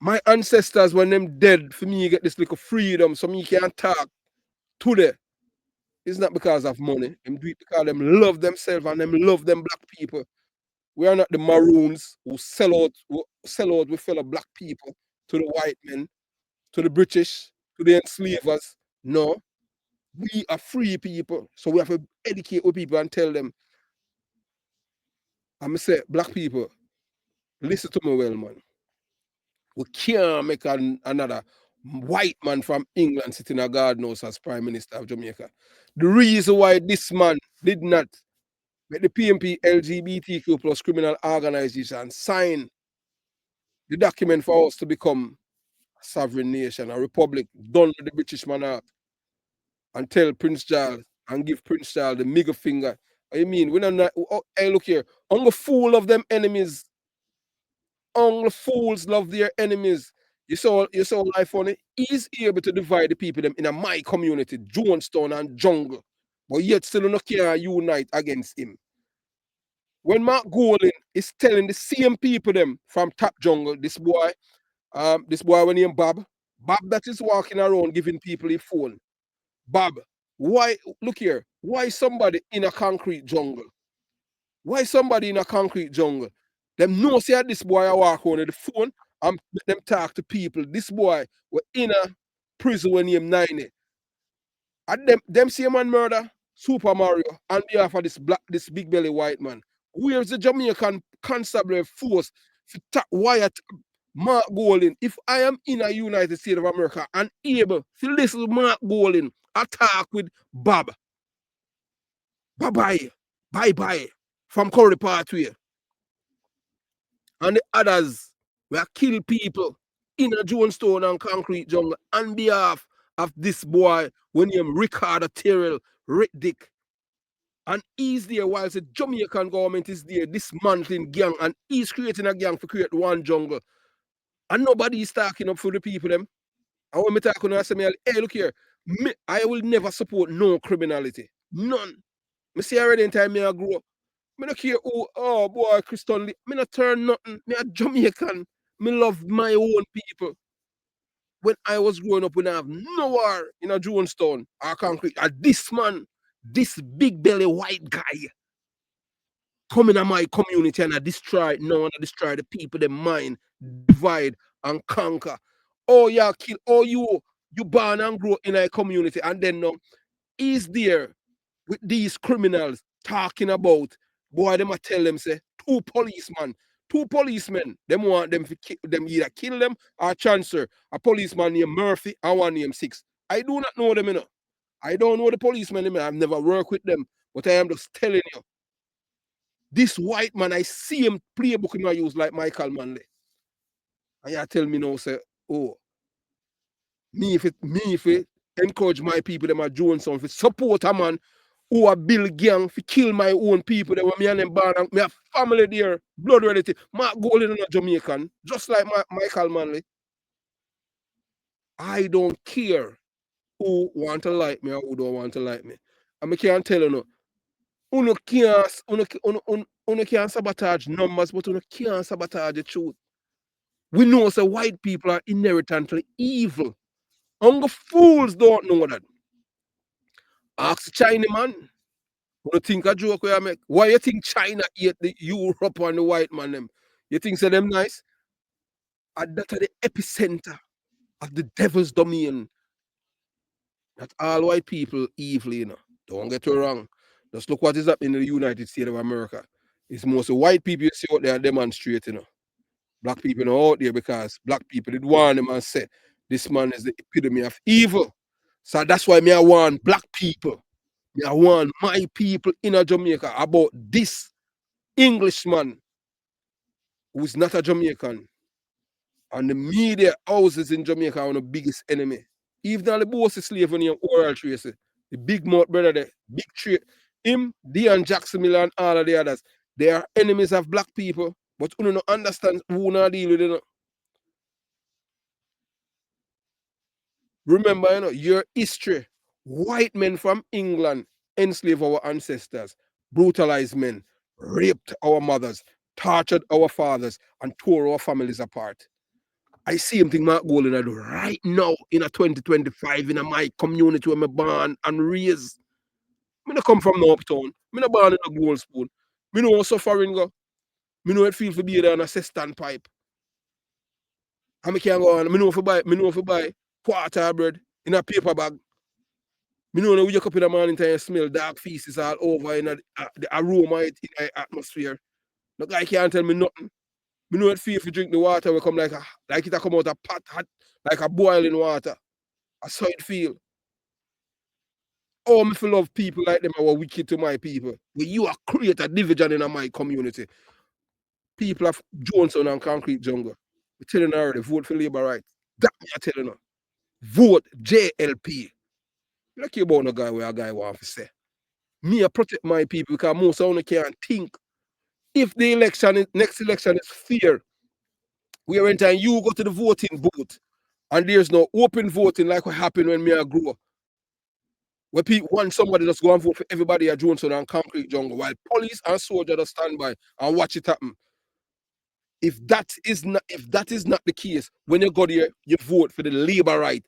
My ancestors, when them dead, for me get this little freedom so me can talk today. It's not because of money. Them do it because them love themselves and them love them black people. We are not the maroons who sell out with fellow black people to the white men, to the British, to the enslavers. No. We are free people. So we have to educate our people and tell them. I'm say, black people, listen to me well, man. We can't make another white man from England sitting in a garden house as Prime Minister of Jamaica. The reason why this man did not make the PMP LGBTQ plus criminal organization sign the document for us to become a sovereign nation, a republic, done with the British monarch, and tell Prince Charles and give Prince Charles the middle finger. I mean, we don't know. Oh, hey, look here. Only fool of them enemies. Only fools love their enemies. You saw life funny. He's able to divide the people them in a my community, Jonestown and Jungle, but yet still not can unite against him. When Mark Golding is telling the same people them from Top Jungle, this boy when named Bob that is walking around giving people a phone. Bob, why look here? Why somebody in a concrete jungle? Why somebody in a concrete jungle? Them know say this boy I walk on the phone and let them talk to people. This boy were in a prison when he 90. And them see a man murder Super Mario on behalf of this big belly white man. Where's the Jamaican constabulary force to wire Mark Golding? If I am in a United States of America and able to listen to Mark Golding attack with Bob. Bye-bye. Bye-bye. From Curry Pathway. And the others will kill people in a Jonestown and concrete jungle on behalf of this boy when him Ricardo Terrell, Rick Dick. And he's there whilst the Jamaican government is there dismantling gang and he's creating a gang to create one jungle. And nobody is talking up for the people them. And when me talk on I say, hey, look here, I will never support no criminality. None. Me see already in time me I grow up. Me not care who, oh boy, Christian Lee. Me not turn nothing. Me a Jamaican. Me love my own people. When I was growing up, when I have nowhere in a Jonestown or concrete, this man, this big belly white guy, come in my community and I destroy the people, their mind, divide and conquer. Oh, yeah, kill, oh, you born and grow in a community, and then now he's there with these criminals talking about, boy, them I tell them, say, two policemen, them want them to them either kill them or transfer. A policeman named Murphy and one named Six. I do not know them, you know. I don't know the policemen, I've never worked with them, but I am just telling you. This white man, I see him playbook in my use like Michael Manley. And you tell me now, say, oh, me if it encourage my people, them are Jonestown, if it support a man who a build gang to kill my own people, then when me and them born, me have family there, blood relative. Mark Golding is a Jamaican, just like Michael Manley. I don't care who want to like me or who don't want to like me. And I can't tell you no. Uno can't sabotage numbers, but uno can't sabotage the truth. We know that white people are inherently evil. Only fools don't know that. Ask China man. You think a joke where I make? Why you think China ate the Europe and the white man them? You think so them nice? And that are the epicenter of the devil's domain. That all white people evil, you know. Don't get me wrong. Just look what is happening in the United States of America. It's mostly white people you see out there demonstrating, you know. Black people are out there because black people did warn them and say, this man is the epitome of evil. So that's why me I want black people. Me I want my people in a Jamaica about this Englishman who is not a Jamaican. And the media houses in Jamaica are the biggest enemy. Even though the boss is slave on your oral tracy, the big mouth brother there, big tree, him, Dion Jackson Miller and all of the others, they are enemies of black people, but you don't understand who not deal with it. Remember, your history. White men from England enslaved our ancestors, brutalized men, raped our mothers, tortured our fathers, and tore our families apart. I see him think Mark Golden I do right now in a 2025 in a my community where I'm born and raised. Me not come from no uptown. Me not born in a gold spoon. Me know what suffering go. Me know it feel for be there on a cistern pipe. And me can go on. Me know if buy quarter bread in a paper bag. Me know when you wake up in the morning time you smell dark feces all over in the aroma in the atmosphere. No guy can't tell me nothing. Me know it feel if you drink the water will come like it a come out a pot hot, like a boiling water. That's how it feel. Oh, me feel love people like them are wicked to my people. When you are create a division in my community. People of Johnson and Concrete Jungle. I'm telling you already, vote for Labour right. That me I telling you. Vote JLP. You don't care about no guy where a guy want to say. Me I protect my people because most of them can't think. If the next election is fair, we are time you go to the voting booth and there's no open voting like what happened when me I grew up. Where people want somebody just go and vote for everybody at Johnson and Concrete Jungle while police and soldiers just stand by and watch it happen. If that is not the case, when you go there, you vote for the Labour right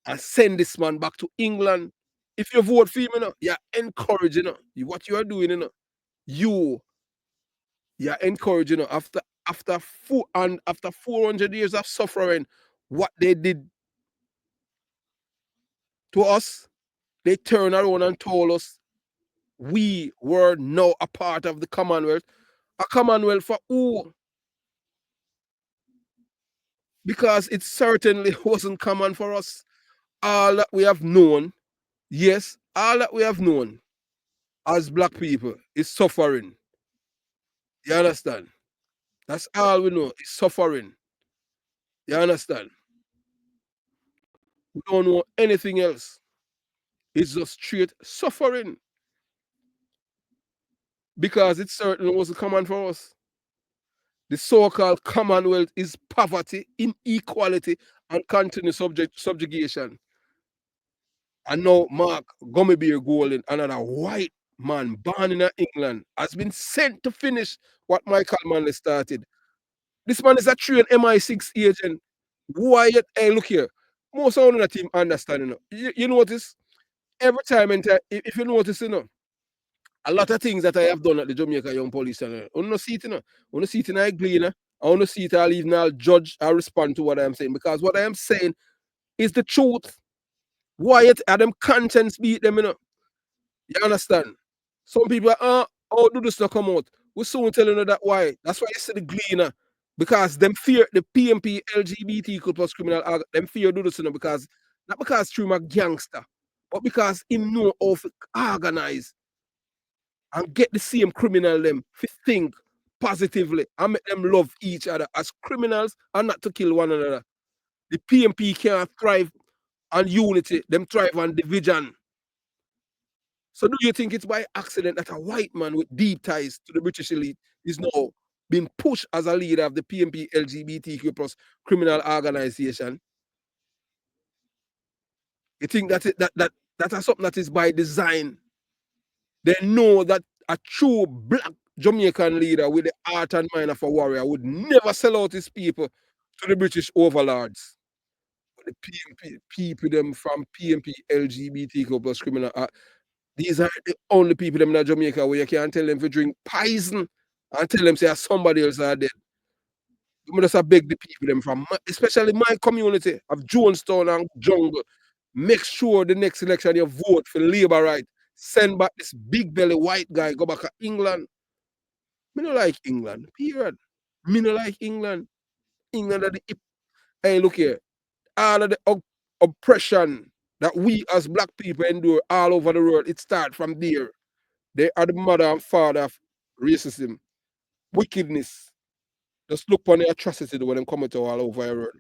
and send this man back to England. If you vote for him, you're encouraging what you are doing, you're encouraging after 400 years of suffering, what they did to us, they turned around and told us we were now a part of the Commonwealth. A Commonwealth for who? Because it certainly wasn't common for us. All that we have known, yes, all that we have known as black people is suffering. You understand? That's all we know is suffering. You understand? We don't know anything else. It's just straight suffering. Because it certainly wasn't common for us. The so-called Commonwealth is poverty, inequality, and continuous subjugation. And now Mark Gummibeer Golden, another white man born in England, has been sent to finish what Michael Manley started. This man is a trained MI6 agent. Why yet? Hey, look here. Most of the team understand. You notice every time, if you notice, a lot of things that I have done at the Jamaica Young Police Channel. I don't see it, I don't see it in a glean. I want to see it, I'll even I'll judge, I'll respond to what I'm saying. Because what I am saying is the truth. Why it are them contents beat them, You understand? Some people are, oh, do this not come out. We soon telling you that why. That's why you see the gleaner. Because them fear the PMP LGBTQ plus criminal, them fear do this, because not because True a gangster, but because him know how to organize and get the same criminal them to think positively and make them love each other as criminals and not to kill one another. The PMP can't thrive on unity, them thrive on division. So do you think it's by accident that a white man with deep ties to the British elite is now being pushed as a leader of the PMP LGBTQ plus criminal organization? You think that is something that is by design? They know that a true black Jamaican leader with the heart and mind of a warrior would never sell out his people to the British overlords. But the PMP people them from PMP LGBTQ plus criminal, these are the only people them in Jamaica where you can't tell them to drink poison and tell them say somebody else are dead. You just beg the people them from, especially my community of Jonestown and Jungle, make sure the next election you vote for Labour right. Send back this big belly white guy, go back to England. Me no like England, period. Me no like England. England are the hey, look here. All of the oppression that we as black people endure all over the world, it starts from there. They are the mother and father of racism, wickedness. Just look on the atrocity when they come out all over the world.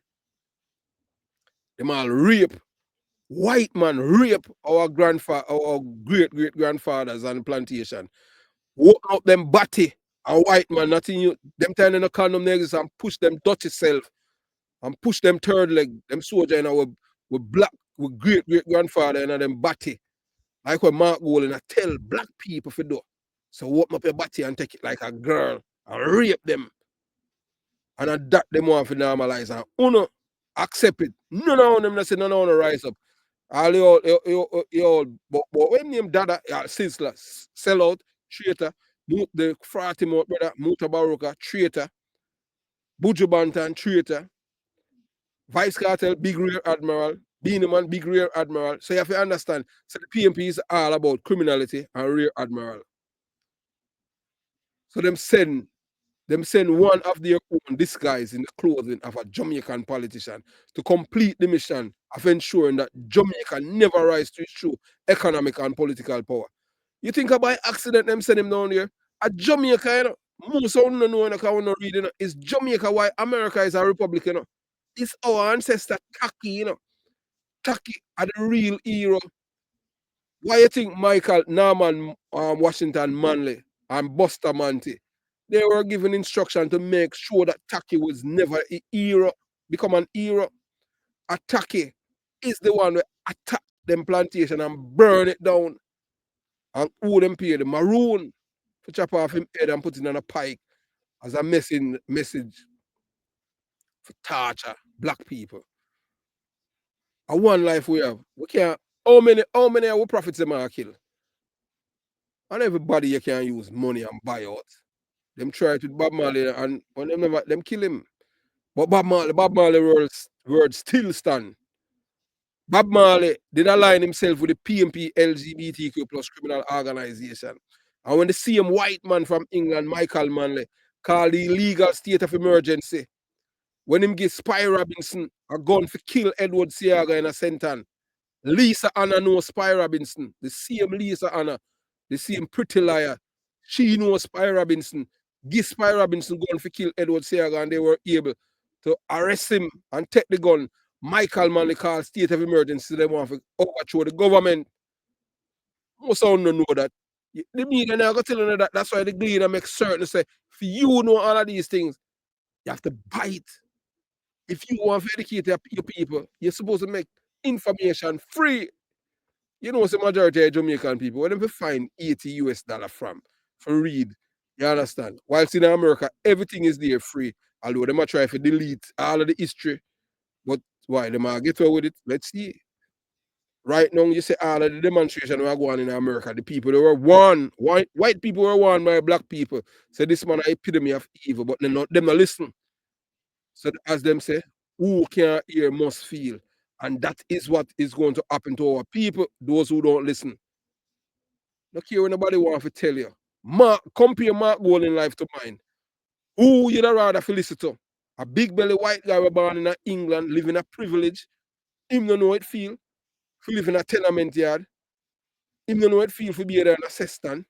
Them all rape. White man rape our grandfather, our great grandfathers on the plantation. Open up them body. A white man, nothing you. Them time in the condom niggas and push them dirty self and push them third leg. Them soldier in our with black, with great grandfather and them body. Like what Mark Golan tell black people for do. So open up your body and take it like a girl and rape them. And that them want to normalize and uno accept it. None of them say none of them rise up. All you but when name Dada Sizzler, sell out, traitor, the Fatima brother, Muta Baruka, traitor, Buju Bantan, traitor, Vice Cartel, Big Rear Admiral, Beanie Man, Big Rear Admiral. So you have to understand, so the PMP is all about criminality and Rear Admiral. So them send one of their own disguise in the clothing of a Jamaican politician to complete the mission of ensuring that Jamaica never rise to its true economic and political power. You think by accident them send him down there? A Jamaica, you know, most of them don't know, because not reading. Is Jamaica why America is a republic, you know? It's our ancestor Taki, you know. Taki are the real hero. Why you think Michael Norman Washington Manley and Buster Manti, they were given instruction to make sure that Taki was never a hero, become an hero. A Taki is the one that attack them plantation and burn it down and who them pay the maroon to chop off him head and put it on a pike as a message for torture black people. A one life we have. We can't how many our prophets them are kill? And everybody you can use money and buy out. Them try it with Bob Marley and when them kill him. But Bob Marley words still stand. Bob Marley did align himself with the PMP LGBTQ plus criminal organization. And when the same white man from England, Michael Manley, called the illegal state of emergency, when him give Spy Robinson a gun for kill Edward Seaga in a sentence, Lisa Anna knows Spy Robinson, the same Lisa Anna, the same pretty liar. She knows Spy Robinson. Give Spy Robinson gun for kill Edward Seaga, and they were able to arrest him and take the gun. Michael Manley called state of emergency. They want to overthrow the government. Most of them don't know that. The media now go telling you that. That's why the leader makes certain to say, if you know all of these things, you have to bite. If you want to educate your people, you're supposed to make information free. You know, the majority of Jamaican people, when they find $80 from for read, you understand? Whilst in America, everything is there free. Although they might try to delete all of the history. But why? They might get away with it. Let's see. Right now, you say all of the demonstration we are going in America, the people, they were warned. White people were warned by black people. So this man an epitome of evil, but them not listen. So as them say, who can hear must feel. And that is what is going to happen to our people, those who don't listen. Look here, nobody want to tell you. Compare Mark Golan life to mine. Who you'd rather listen to? A big belly white guy was born in England, living a privilege. Him don't know how it feel. To live in a tenement yard. Him don't know how it feel to be there an assistant.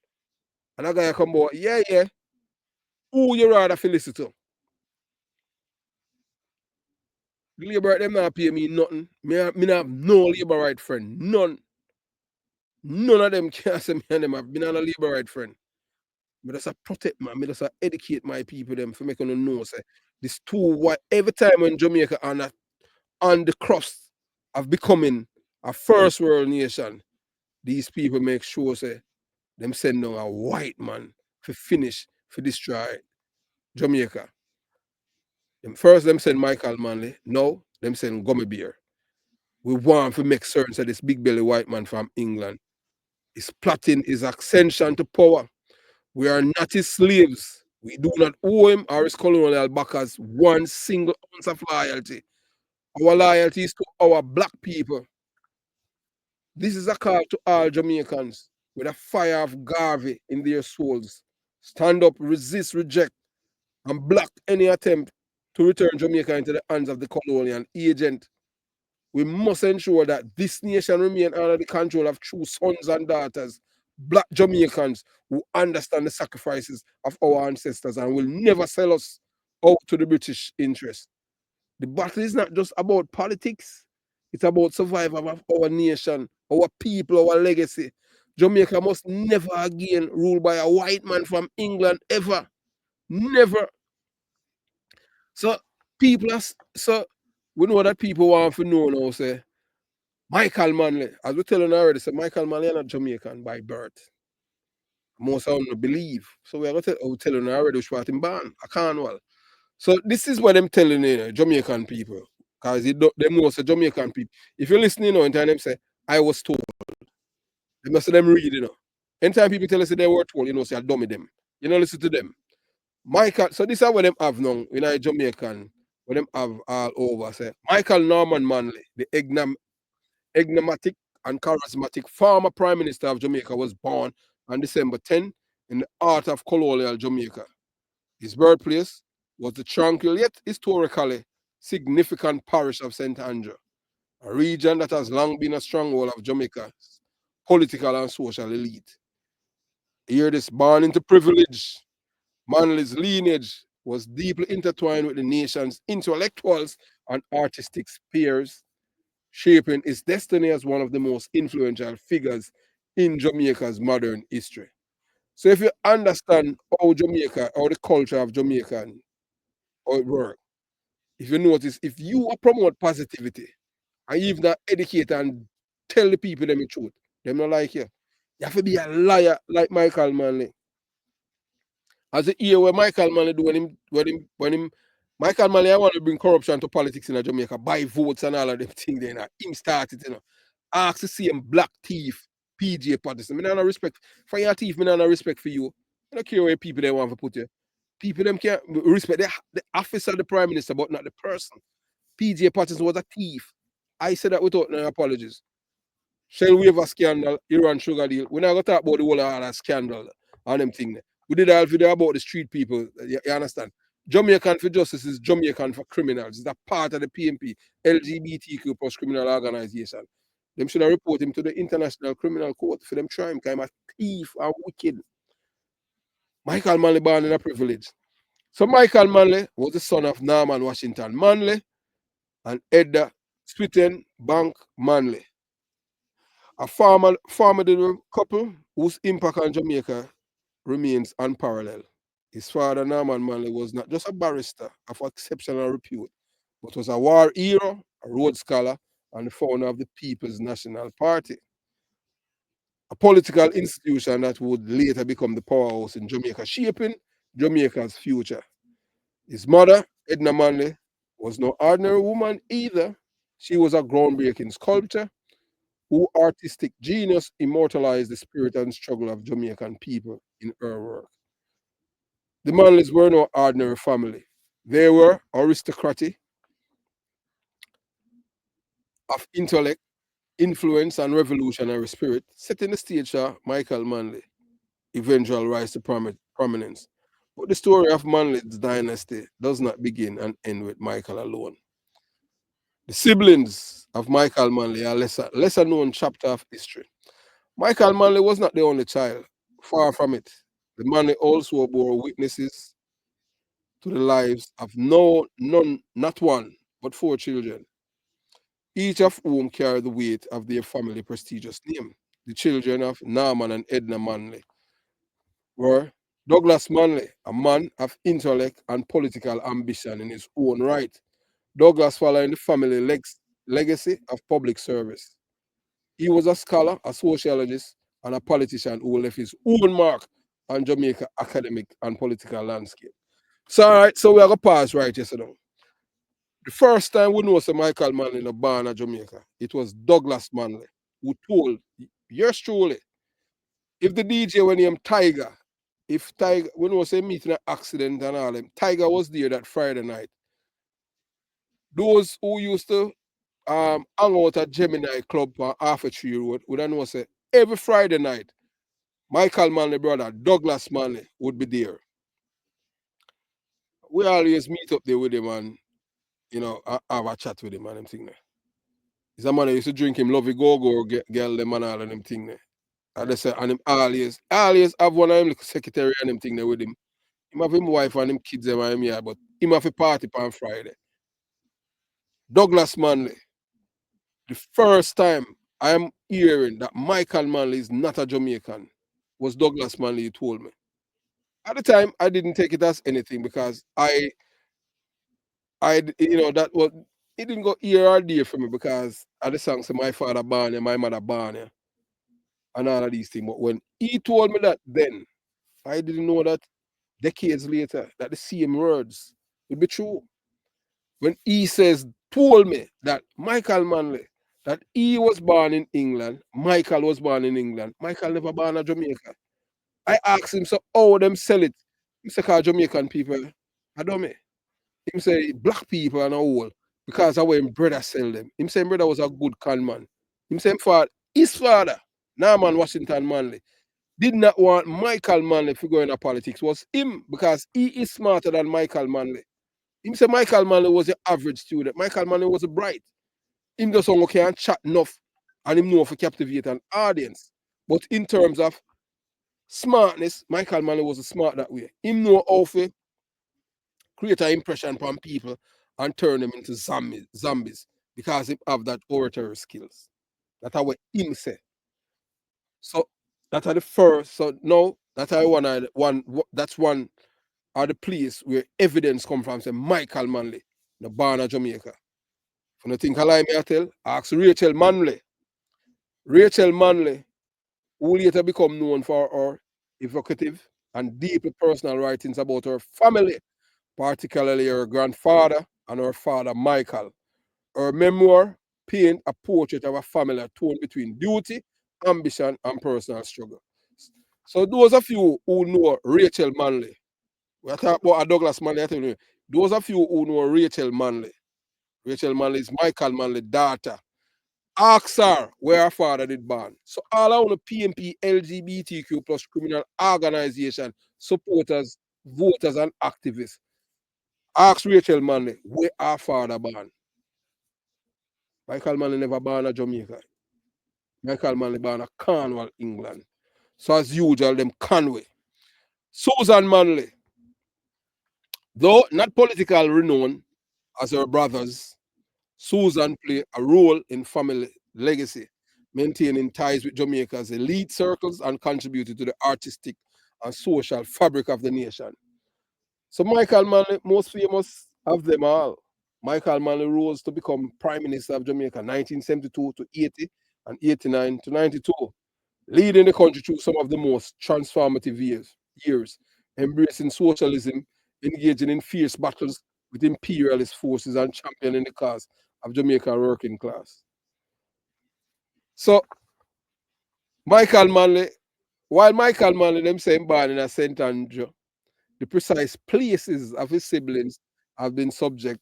And a guy come out, yeah. Who you rather listen to? The labor them not pay me nothing. Me not have no labor right friend. None. None of them can say me and them have been on a labor right friend. Me just protect man, me just educate my people them for making them know say this too what every time when Jamaica on the crust of becoming a first world nation, these people make sure say them send down a white man to finish, for destroy Jamaica. Them send Michael Manley, no, them send Gummy Bear. We want to make certain that this big belly white man from England is plotting his ascension to power. We are not his slaves. We do not owe him or his colonial backers one single ounce of loyalty. Our loyalty is to our black people. This is a call to all Jamaicans with a fire of Garvey in their souls. Stand up, resist, reject, and block any attempt to return Jamaica into the hands of the colonial agent. We must ensure that this nation remain under the control of true sons and daughters, black Jamaicans who understand the sacrifices of our ancestors and will never sell us out to the British interest. The battle is not just about politics, it's about survival of our nation, our people, our legacy. Jamaica must never again rule by a white man from England ever. Never. So so we know that people want to know now, say, Michael Manley, as we telling already, say Michael Manley is not Jamaican by birth. Most of them don't believe. So we are going to tell you already which part him born, a Cornwall. So this is what I'm telling you, Jamaican people. Because they know say Jamaican people. If you're listening now, anytime them say, I was told, they must say them read, you know. Anytime people tell us they were told, you know, say I dummy them. You know, listen to them. Michael, so this is what them have now in a Jamaican, what them have all over. Say Michael Norman Manley, the enigmatic and charismatic former Prime Minister of Jamaica, was born on December 10 in the heart of Colonial, Jamaica. His birthplace was the tranquil yet historically significant parish of St. Andrew, a region that has long been a stronghold of Jamaica's political and social elite. Here, this born into privilege, Manley's lineage was deeply intertwined with the nation's intellectuals and artistic spheres, shaping its destiny as one of the most influential figures in Jamaica's modern history. So if you understand how Jamaica, how the culture of Jamaican, how it works, if you notice, if you promote positivity and even that educate and tell the people them the truth, them not like you. You have to be a liar like Michael Manley. As a hear what Michael Manley do when him Michael Manley I want to bring corruption to politics in Jamaica, buy votes and all of them things there. Him started, you know. Ask to see him black thief, PJ Patterson. I no respect for your thief, I no respect for you. I don't care where people they want to put you. People them can't respect the office of the Prime Minister, but not the person. PJ Patterson was a thief. I said that without no apologies. Shell waiver scandal, Iran sugar deal. We're not going to talk about the whole of that scandal and them thing. We did a video about the street people. You understand? Jamaican for Justice is Jamaican for criminals. It's a part of the PMP, LGBTQ plus criminal organization. Them should have report him to the International Criminal Court for them trying him. I'm a thief and wicked. Michael Manley born in a privilege. So Michael Manley was the son of Norman Washington Manley and Edda Switten Bank Manley, a formidable couple whose impact on Jamaica remains unparalleled. His father, Norman Manley, was not just a barrister of exceptional repute, but was a war hero, a Rhodes Scholar, and the founder of the People's National Party, a political institution that would later become the powerhouse in Jamaica, shaping Jamaica's future. His mother, Edna Manley, was no ordinary woman either. She was a groundbreaking sculptor whose artistic genius immortalized the spirit and struggle of Jamaican people in her work. The Manleys were no ordinary family. They were aristocratic, of intellect, influence, and revolutionary spirit, setting the stage for Michael Manley, eventual rise to prominence. But the story of Manley's dynasty does not begin and end with Michael alone. The siblings of Michael Manley are lesser known chapter of history. Michael Manley was not the only child, far from it. The Manley also bore witnesses to the lives of not one, but four children, each of whom carried the weight of their family prestigious name. The children of Norman and Edna Manley were Douglas Manley, a man of intellect and political ambition in his own right. Douglas following the family legacy of public service. He was a scholar, a sociologist, and a politician who left his own mark on Jamaica academic and political landscape. So, all right, so we are going to pause right here. So now. The first time we know Sir Michael Manley in born in Jamaica, it was Douglas Manley who told, yours truly, if the DJ when named Tiger, if Tiger, we know say meet in an accident and all them, Tiger was there that Friday night. Those who used to hang out at Gemini Club on Half a Tree Road would know say every Friday night, Michael Manley brother, Douglas Manley, would be there. we always meet up there with him and, have a chat with him and them thing there. He's a man that used to drink him lovey go-go girl them and all of them thing there. And they say, and him always have one of him little secretary and them thing there with him. Him have him wife and him kids them and him here, but him have a party on Friday. Douglas Manley, the first time I am hearing that Michael Manley is not a Jamaican was Douglas Manley, he told me. At the time, I didn't take it as anything because that was, it didn't go here or there for me because of the songs of my father born here, my mother born here, and all of these things. But when he told me that then, I didn't know that decades later, that the same words would be true. When he told me that Michael Manley, that he was born in England, Michael was born in England, Michael never born in Jamaica. I asked him, so how them sell it? He said, call Jamaican people, I don't know. Him say black people and all because I when brother sell them. Him say brother was a good con man. Him say his father, Norman Washington Manley, did not want Michael Manley to go into politics. Was him because he is smarter than Michael Manley. Him say Michael Manley was an average student. Michael Manley was a bright. Him just okay and chat enough and him know for captivate an audience. But in terms of smartness, Michael Manley was smart that way. Him know how to create an impression upon people and turn them into zombies because he have that oratory skills. That's what him say. So that are the first. So now that I that's one are the place where evidence come from. Say Michael Manley, the born of Jamaica. From the think I lie me I tell, ask Rachel Manley. Rachel Manley, who later become known for her evocative and deeply personal writings about her family, particularly her grandfather and her father Michael. Her memoir paint a portrait of a family torn between duty, ambition, and personal struggle. So those of you who know Rachel Manley, we are talking about Douglas Manley, I tell you, those of you who know Rachel Manley, Rachel Manley is Michael Manley's daughter. Ask her where her father did born. So all our PMP, LGBTQ plus criminal organization, supporters, voters, and activists, ask Rachel Manley where her father born. Michael Manley never born in Jamaica. Michael Manley born in Cornwall, England. So as usual, them Conway. Susan Manley, though not political renown as her brothers, Susan played a role in family legacy, maintaining ties with Jamaica's elite circles and contributed to the artistic and social fabric of the nation. So Michael Manley, most famous of them all. Michael Manley rose to become Prime Minister of Jamaica 1972 to 80 and 89 to 92, leading the country through some of the most transformative years, embracing socialism, engaging in fierce battles with imperialist forces and championing the cause of Jamaica working class. So Michael Manley, while Michael Manley them saying born in a St. Andrew, the precise places of his siblings have been subject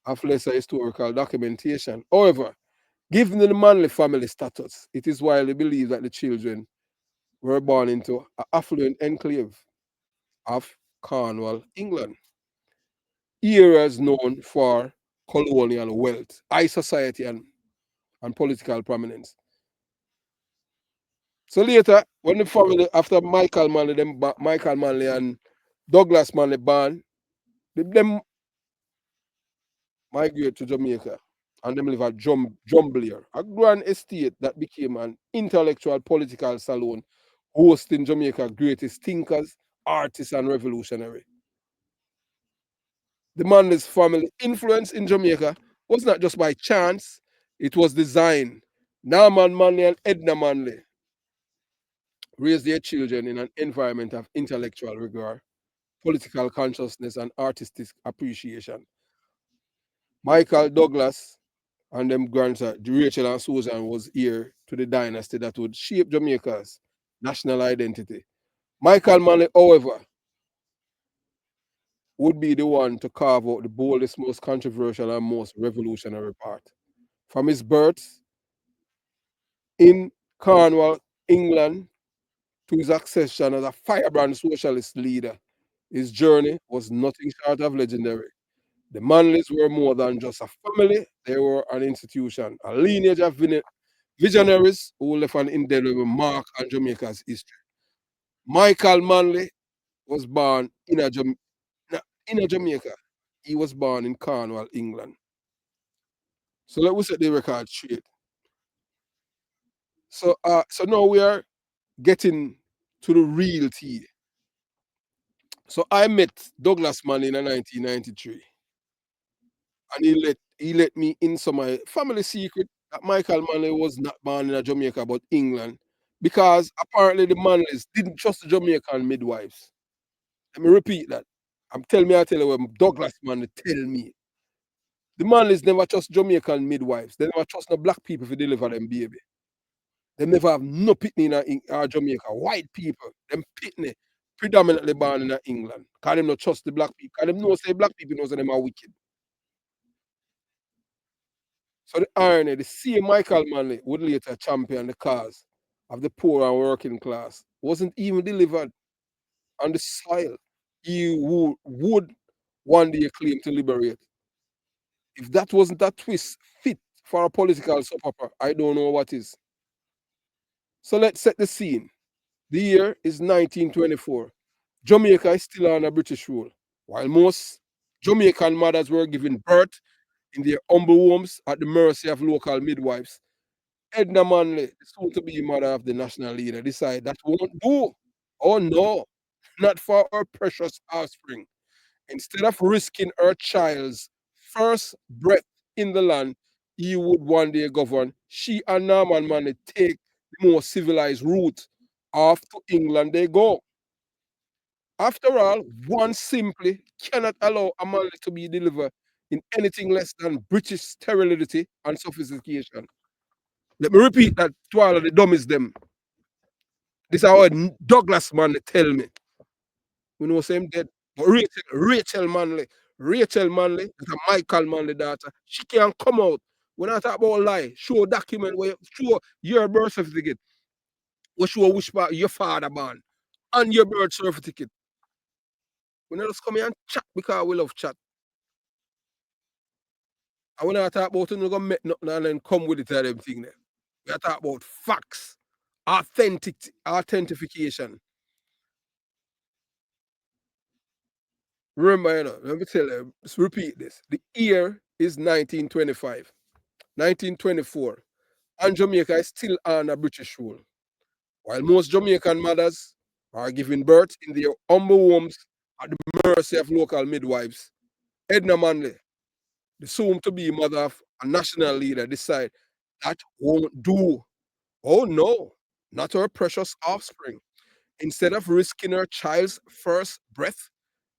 of lesser historical documentation. However, given the Manley family status, it is widely believed that the children were born into an affluent enclave of Cornwall, England. Areas known for colonial wealth, high society, and political prominence. So later, when the family, after Michael Manley, Michael Manley and Douglas Manley born, them migrate to Jamaica and them live at Jumblair, a grand estate that became an intellectual political salon hosting Jamaica's greatest thinkers, artists, and revolutionaries. The Manley's family influence in Jamaica was not just by chance, it was design. Norman Manley and Edna Manley raised their children in an environment of intellectual rigor, political consciousness, and artistic appreciation. Michael Douglas and them grandson, Rachel and Susan, was heir to the dynasty that would shape Jamaica's national identity. Michael Manley, however, would be the one to carve out the boldest, most controversial, and most revolutionary part. From his birth in Cornwall, England, to his accession as a firebrand socialist leader His journey was nothing short of legendary. The Manleys were more than just a family, they were an institution, a lineage of visionaries who left an indelible mark on Jamaica's history. Michael Manley was born in a Jamaica. He was born in Cornwall, England. So let me set the record straight. So now we are getting to the real tea. So I met Douglas Manley in 1993, and he let me in some my family secret that Michael Manley was not born in a Jamaica but England, because apparently the Manleys didn't trust the Jamaican midwives. Let me repeat that. I tell you what Douglas Manley tell me. The Manleys never trust Jamaican midwives. They never trust no black people to deliver them baby. They never have no pitney in Jamaica. White people, them pitney, predominantly born in England. Because them not trust the black people. Because them know say black people know say them are wicked. So the irony, the same Michael Manley would later champion the cause of the poor and working class, wasn't even delivered on the soil he would one day claim to liberate. If that wasn't a twist fit for a political soap opera, I don't know what is. So let's set the scene. The year is 1924. Jamaica is still under British rule, while most Jamaican mothers were given birth in their humble homes at the mercy of local midwives. Edna Manley, the soon to be mother of the national leader, decided that won't do. Oh no, not for her precious offspring. Instead of risking her child's first breath in the land he would one day govern, she and Norman Manley take the more civilized route. Off to England they go. After all, one simply cannot allow a Manley to be delivered in anything less than British sterility and sophistication. Let me repeat that to all of the dummies them. This is how Douglas Manley tell me. We know same dead. But Rachel Manley, that's a Michael Manley daughter, she can come out. When I talk about lie, show a document where show your birth certificate, where show which part your father born, and your birth certificate. We not just come here and chat because we love chat. And when I talk about it, we're gonna make nothing and then come with it and everything there. We are talking about facts, authentication. Remember, let me tell you, let's repeat this. The year is 1925, 1924, and Jamaica is still under British rule. While most Jamaican mothers are giving birth in their humble homes at the mercy of local midwives, Edna Manley, the soon to be mother of a national leader, decide that won't do. Oh no, not her precious offspring. Instead of risking her child's first breath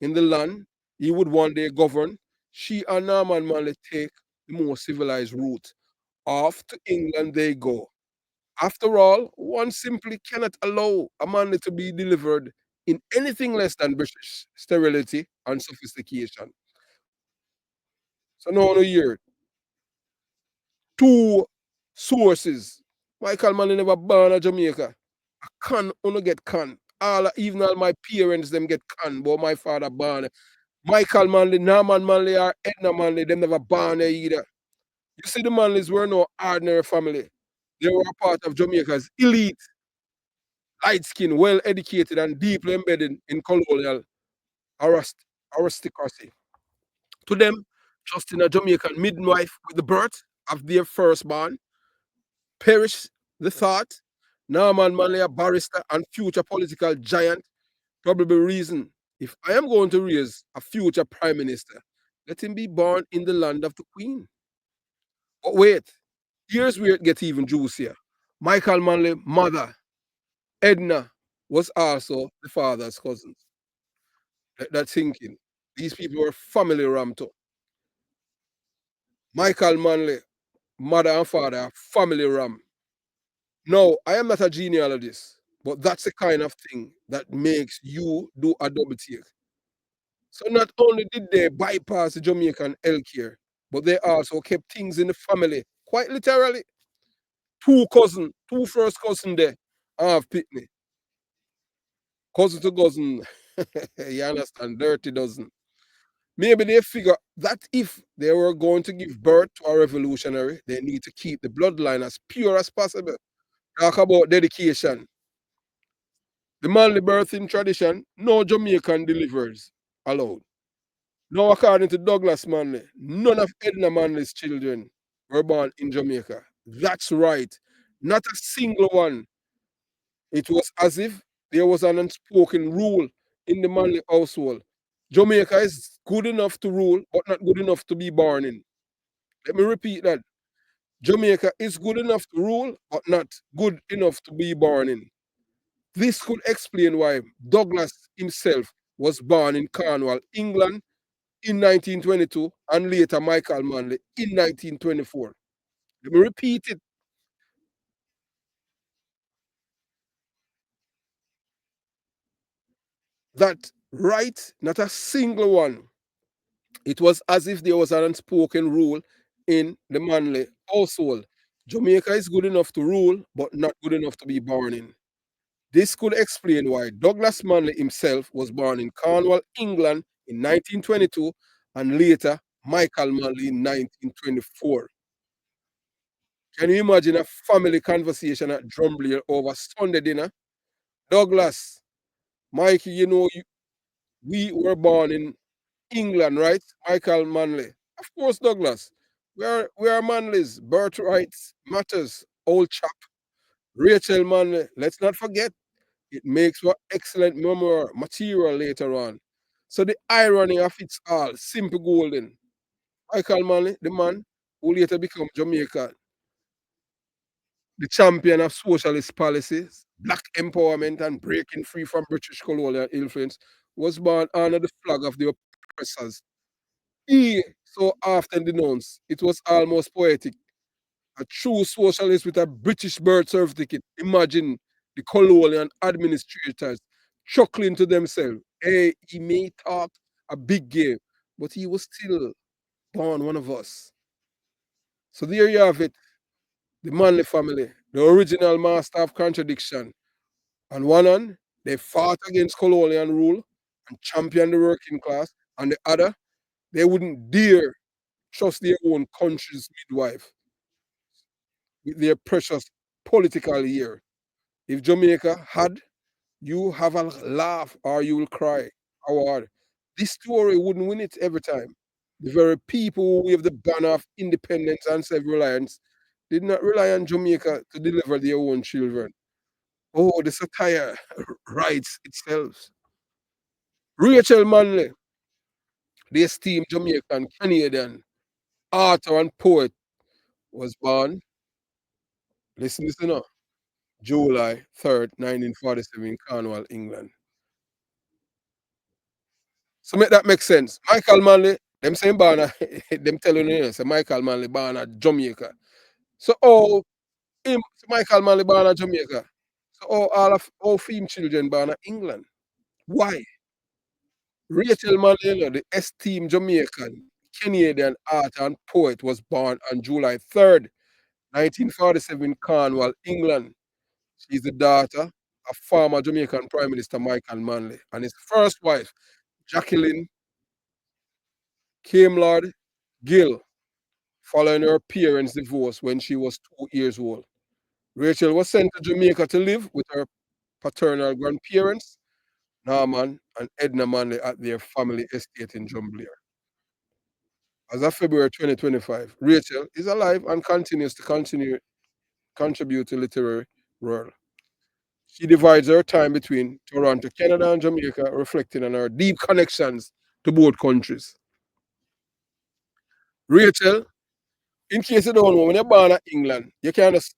in the land he would one day govern, she and Norman Manley take the more civilized route. Off to England they go. After all, one simply cannot allow a Manley to be delivered in anything less than British sterility and sophistication. So now on a year, two sources. Michael Manley never born in Jamaica. A con, uno get con. Even all my parents them get con, but my father born. Michael Manley, Norman Manley, or Edna Manley, them never born there either. You see, the Manleys were no ordinary family. They were a part of Jamaica's elite, light skinned, well educated, and deeply embedded in colonial aristocracy. To them, trusting a Jamaican midwife with the birth of their firstborn, perish the thought. Norman Manley, a barrister and future political giant, probably reason if I am going to raise a future prime minister, let him be born in the land of the Queen. But wait, here's where it gets even juicier. Michael Manley's mother, Edna, was also the father's cousin. That thinking. These people were family ram too. Michael Manley, mother and father, are family ram. No, I am not a genealogist, but that's the kind of thing that makes you do a double take. So not only did they bypass the Jamaican healthcare, but they also kept things in the family, quite literally. Two first cousin there, have pitney, cousin to cousin. You understand? Dirty dozen. Maybe they figure that if they were going to give birth to a revolutionary, they need to keep the bloodline as pure as possible. Talk about dedication. The Manley birthing tradition, no Jamaican delivers allowed. Now, according to Douglas Manley, none of Edna Manley's children were born in Jamaica. That's right. Not a single one. It was as if there was an unspoken rule in the Manley household. Jamaica is good enough to rule, but not good enough to be born in. Let me repeat that. Jamaica is good enough to rule, but not good enough to be born in. This could explain why Douglas himself was born in Cornwall, England in 1922, and later Michael Manley in 1924. Let me repeat it. That right, not a single one. It was as if there was an unspoken rule in the Manley household. Jamaica is good enough to rule, but not good enough to be born in. This could explain why Douglas Manley himself was born in Cornwall, England in 1922, and later Michael Manley in 1924. Can you imagine a family conversation at Drumblier over Sunday dinner? Douglas, Mikey, we were born in England, right? Michael Manley. Of course, Douglas. We are Manleys. Birthrights matters, old chap. Rachel Manley. Let's not forget, it makes for excellent memoir material later on. So the irony of it's all, simple golden. Michael Manley, the man who later became Jamaica, the champion of socialist policies, black empowerment, and breaking free from British colonial influence, was born under the flag of the oppressors. He so often denounced, it was almost poetic. A true socialist with a British birth certificate. Imagine the colonial administrators chuckling to themselves. Hey, he may talk a big game, but he was still born one of us. So there you have it. The Manley family, the original master of contradiction. On one hand, they fought against colonial rule and championed the working class. On the other, they wouldn't dare trust their own country's midwife with their precious political ear. If Jamaica had, you have a laugh or you will cry award. This story wouldn't win it every time. The very people who waved the banner of independence and self-reliance did not rely on Jamaica to deliver their own children. Oh, the satire writes itself. Rachel Manley, the esteemed Jamaican Canadian author and poet, was born, listen up, July 3rd, 1947 in Cornwall, England. So make that make sense. Michael Manley, them saying born them telling you, say Michael Manley born at Jamaica. So Michael Manley born at Jamaica. So all female children born at England. Why? Rachel Manley, the esteemed Jamaican Canadian author and poet, was born on July 3rd, 1947 in Cornwall, England. She's the daughter of former Jamaican Prime Minister Michael Manley and his first wife, Jacqueline Camelard Gill, following her parents' divorce when she was 2 years old. Rachel was sent to Jamaica to live with her paternal grandparents, Norman and Edna Manley, at their family estate in Drumblier. As of February 2025, Rachel is alive and continues to contribute to literary world. She divides her time between Toronto, Canada, and Jamaica, reflecting on her deep connections to both countries. Rachel, in case you don't know, when you're born in England, you can't just,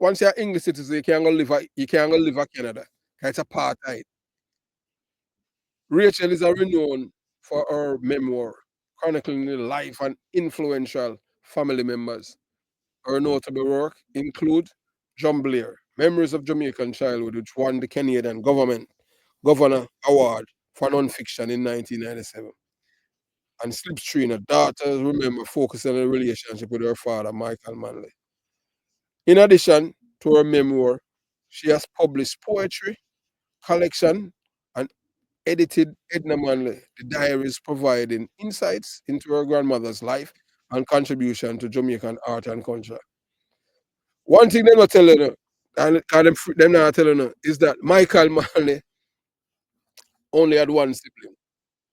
once you're English citizen, you can't go live in Canada. It's apartheid. Rachel is a renowned for her memoir, chronicling the life and influential family members. Her notable work include John Blair, Memories of Jamaican Childhood, which won the Canadian Governor Award for Nonfiction in 1997. And Slipstream, a daughter, remember, focusing on the relationship with her father, Michael Manley. In addition to her memoir, she has published poetry, collection, and edited Edna Manley, the diaries providing insights into her grandmother's life and contribution to Jamaican art and culture. One thing they're not telling you, and them not telling you, is that Michael Manley only had one sibling,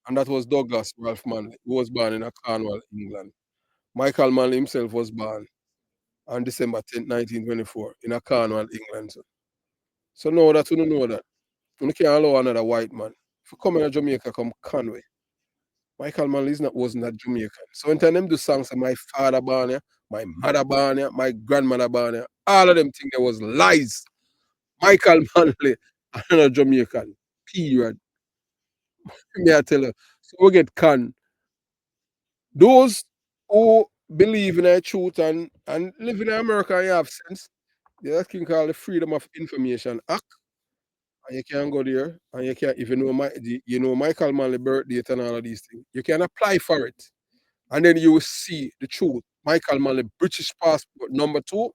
and that was Douglas Ralph Manley, who was born in Cornwall, England. Michael Manley himself was born on December 10th, 1924, in Cornwall, England. So know that you don't know that. You can't allow another white man. If you come in Jamaica, come Conway. Michael Manley wasn't that Jamaican. So when time them do songs like my father born here, my mother born here, my grandmother born here, all of them think there was lies. Michael Manley, another Jamaican. Period. May I tell you. So we get con. Those who believe in the truth and live in America and have sense, there's a thing called the Freedom of Information Act. And you can go there and you can, if you know Michael Manley birth date and all of these things, you can apply for it. And then you will see the truth. Michael Manley, British passport number 2.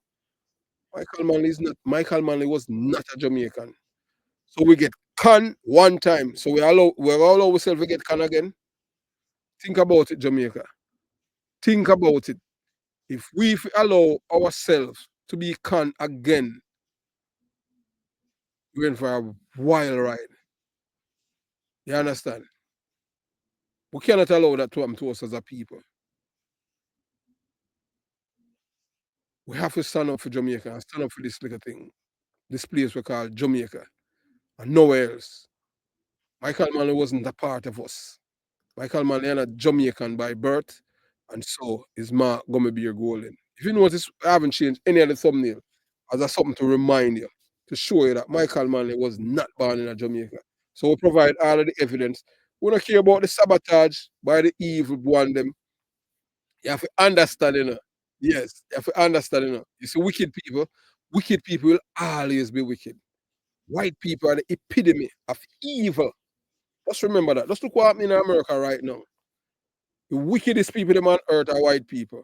Michael Manley was not a Jamaican. So we get con one time. So we're all ourselves we get con again. Think about it, Jamaica. Think about it. If we allow ourselves to be con again, we're in for a wild ride. You understand? We cannot allow that to happen to us as a people. We have to stand up for Jamaica and stand up for this little thing. This place we call Jamaica. And nowhere else. Michael Manley wasn't a part of us. Michael Manley is a Jamaican by birth, and so is Mark Gummy Golden. If you notice, I haven't changed any of the thumbnail as a something to remind you, to show you that Michael Manley was not born in Jamaica. So we provide all of the evidence. We don't care about the sabotage by the evil one them. You have to understand, you know. Yes, you have to understand, you know. You see, wicked people will always be wicked. White people are the epitome of evil. Just remember that. Just look what happening in America right now. The wickedest people them on earth are white people.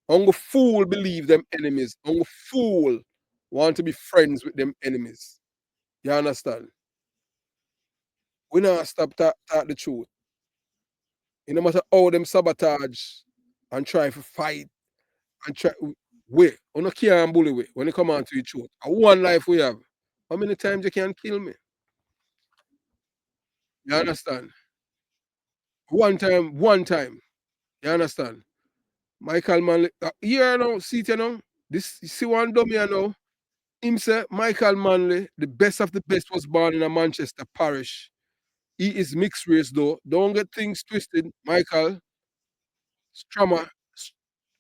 Only fool believe them enemies. Only fool want to be friends with them enemies. You understand? We not stop talk the truth. It no matter how them sabotage and try to fight and try we no care and bully we when it come on to the truth. One life we have. How many times you can kill me? You understand? One time. You understand? Michael Manley, here now, see it now. This you see one dummy here now. Him say Michael Manley, the best of the best, was born in a Manchester parish. He is mixed race though. Don't get things twisted. Michael Strummer,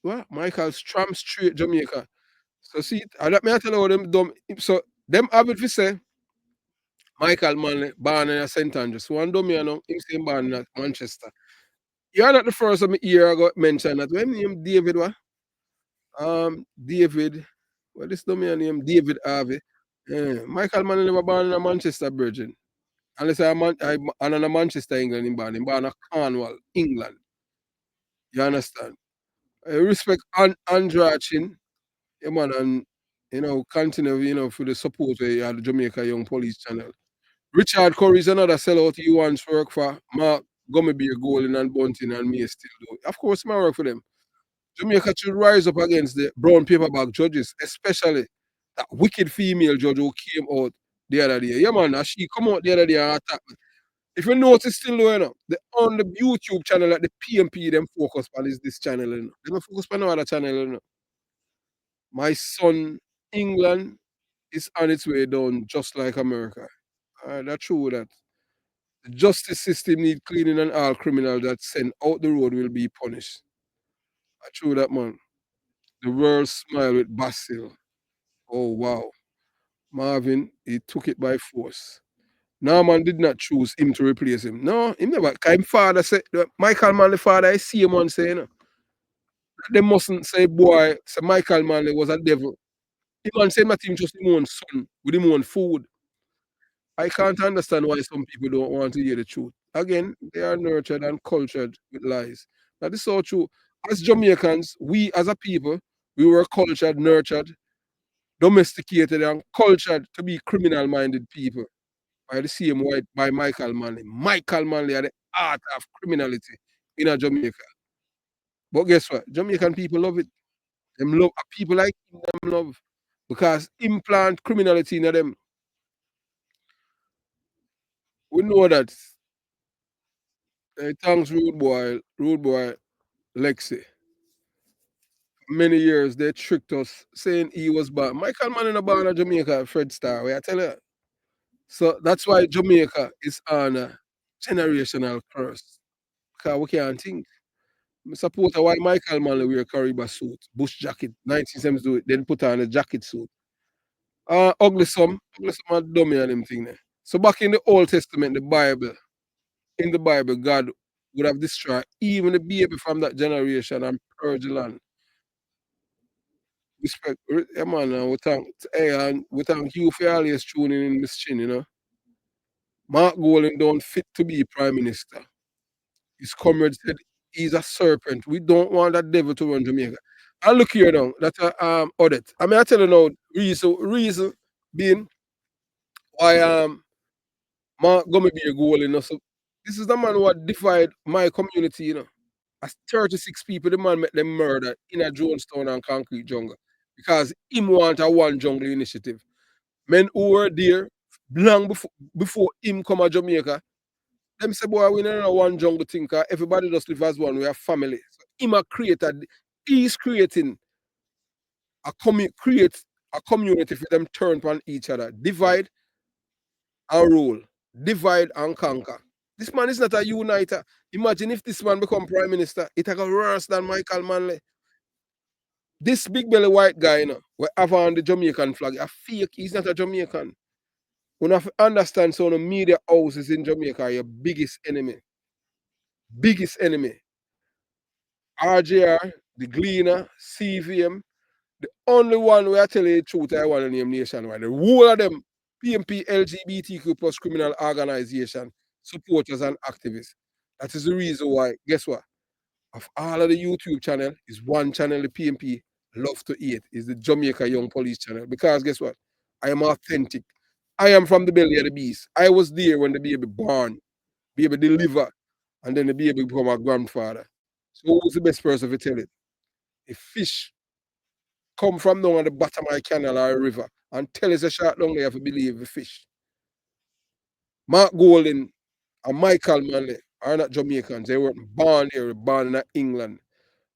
what? Michael Stram Street, Jamaica. So see, I let me tell you how them dumb. So them have it to say Michael Manley born in a St. Andrews. So one dummy here now, him say born in Manchester. You're not the first of me ear I got mentioned that. When name David what? David, what is the man name? David Harvey. Michael Mann never born in a Manchester Virgin. Unless I'm in a Manchester, England, in born in Cornwall, England. You understand? I respect Andra Chin, yeah, man, and continue, for the support where you had the Jamaica Young Police Channel. Richard Curry is another sellout he once worked for. Mark Gummy Beer Golden and Bunting and me still do. Of course, I work for them. Jamaica should rise up against the brown paperback judges, especially that wicked female judge who came out the other day. Yeah, man, she come out the other day and attack me. If you notice still, on the YouTube channel, like the PMP, them focus on is this channel. They don't focus on no other channel. My son, England, is on its way down just like America. That's true that. The justice system need cleaning and all criminals that sent out the road will be punished. That's true that, man. The world smile with Basil. Oh, wow. Marvin, he took it by force. Norman did not choose him to replace him. No, him never. Him father said, Michael Manley father, I see him on saying, they mustn't say, boy, say Michael Manley was a devil. Him man say not him just him own son with him own food. I can't understand why some people don't want to hear the truth. Again, they are nurtured and cultured with lies. That is so true. As Jamaicans, we as a people, we were cultured, nurtured, domesticated, and cultured to be criminal-minded people. by the same white by Michael Manley. Michael Manley are the art of criminality in a Jamaica. But guess what? Jamaican people love it. Them love people like him, them love because implant criminality in them. We know that. Thanks rude boy Lexi. Many years they tricked us saying he was born. Michael Manley not born in Jamaica, Fred Star. Where I tell you. So that's why Jamaica is on a generational curse. Because we can't think. I suppose why Michael Manley wear a Caribou suit, bush jacket, 1972, then put on a jacket suit. Ugly some are dummy and them thing there. So back in the Old Testament, in the Bible, God would have destroyed even the baby from that generation and purge the land. Respect, yeah, man, and we thank you for always tuning in Miss Chin, you know. Mark Golding don't fit to be prime minister. His comrade said he's a serpent. We don't want that devil to run Jamaica. I look here now, that's a audit. I mean I tell you now, reason being why Mark gonna be a goal, you know. So this is the man who had divide my community, you know. As 36 people, the man met them murder in a Jonestown and Concrete Jungle. Because him want a one jungle initiative. Men who were there long before him come to Jamaica, them say, boy, we don't know one jungle thing, 'cause everybody just live as one, we have family. So him he's creating create a community for them turn upon each other. Divide and rule. Divide and conquer. This man is not a uniter. Imagine if this man become prime minister, it go worse than Michael Manley. This big belly white guy, you know, we have on the Jamaican flag, a fake, he's not a Jamaican. We have to understand so the media houses in Jamaica are your biggest enemy. Biggest enemy. RJR, the Gleaner, CVM, the only one where I tell you the truth, I want to name nationwide. The whole of them, PMP, LGBTQ plus criminal organization, supporters and activists. That is the reason why, guess what? Of all of the YouTube channel, is one channel the PMP love to eat, is the Jamaica Young Police channel. Because guess what? I am authentic. I am from the belly of the beast. I was there when the baby born, baby deliver, and then the baby become a grandfather. So who's the best person to tell it? A fish come from down at the bottom of a canal or a river and tell us a shot down there to believe the fish. Mark Golding and Michael Manley are not Jamaicans. They weren't born here, born in England.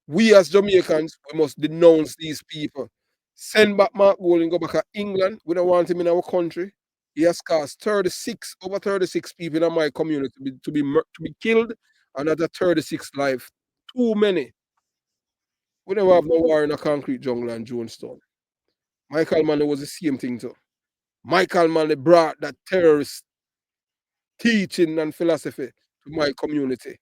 We as Jamaicans, we must denounce these people. Send back Mark Golding, go back to England. We don't want him in our country. He has caused over 36 people in my community to be killed, another 36 life. Too many. We never have no war in a concrete jungle and Jonestown. Michael Manley was the same thing too. Michael Manley brought that terrorist teaching and philosophy to my community,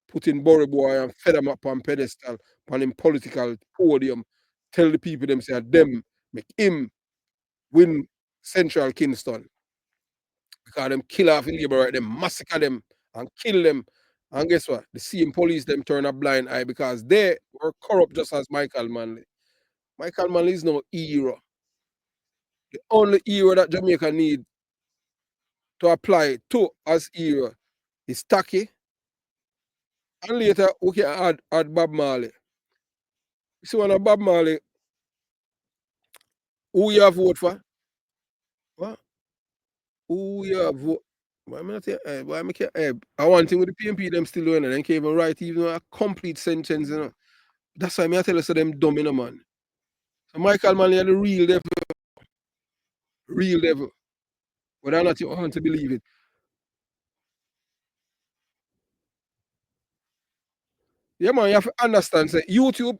putting Borry Boy and fed them up on pedestal, on him political podium, tell the people them say them make him win Central Kingston. Because them kill off the labor right, them massacre them and kill them. And guess what? The same police them turn a blind eye because they were corrupt just as Michael Manley. Michael Manley is no hero. The only hero that Jamaica need to apply to as hero is Taki. And later we can add Bob Marley. See when a Bob Marley, who you have vote for? What? Who you have vote? Why am I not here? Why am I here? I want thing with the PMP them still doing it. They can't even write even a complete sentence, you know. That's why I tell you so them dumb, you know, man. So Michael Manley are the real devil. Real devil. Whether or not you want to believe it. Yeah, man, you have to understand, say YouTube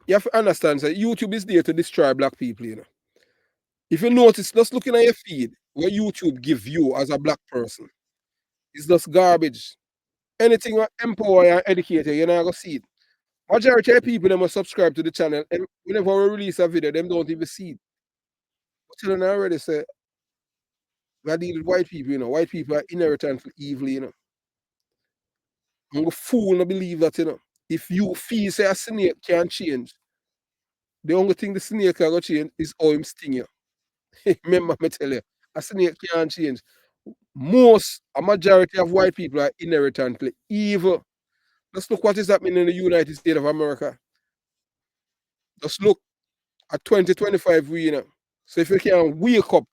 is there to destroy black people, you know. If you notice, just looking at your feed, what YouTube give you as a black person, it's just garbage. Anything that empower and educate you, you're not gonna see it. Majority of people that must subscribe to the channel, and whenever we release a video, them don't even see it. But you know, I already say we are dealing with white people, you know. White people are inherently evil, you know. I'm a fool to believe that, you know. If you feel say a snake can't change, the only thing the snake can go change is how him sting you. Remember me tell you, a snake can't change. A majority of white people are inherently evil. Let's look what is happening in the United States of America. Just look at 2025 we, you know. So if you can wake up,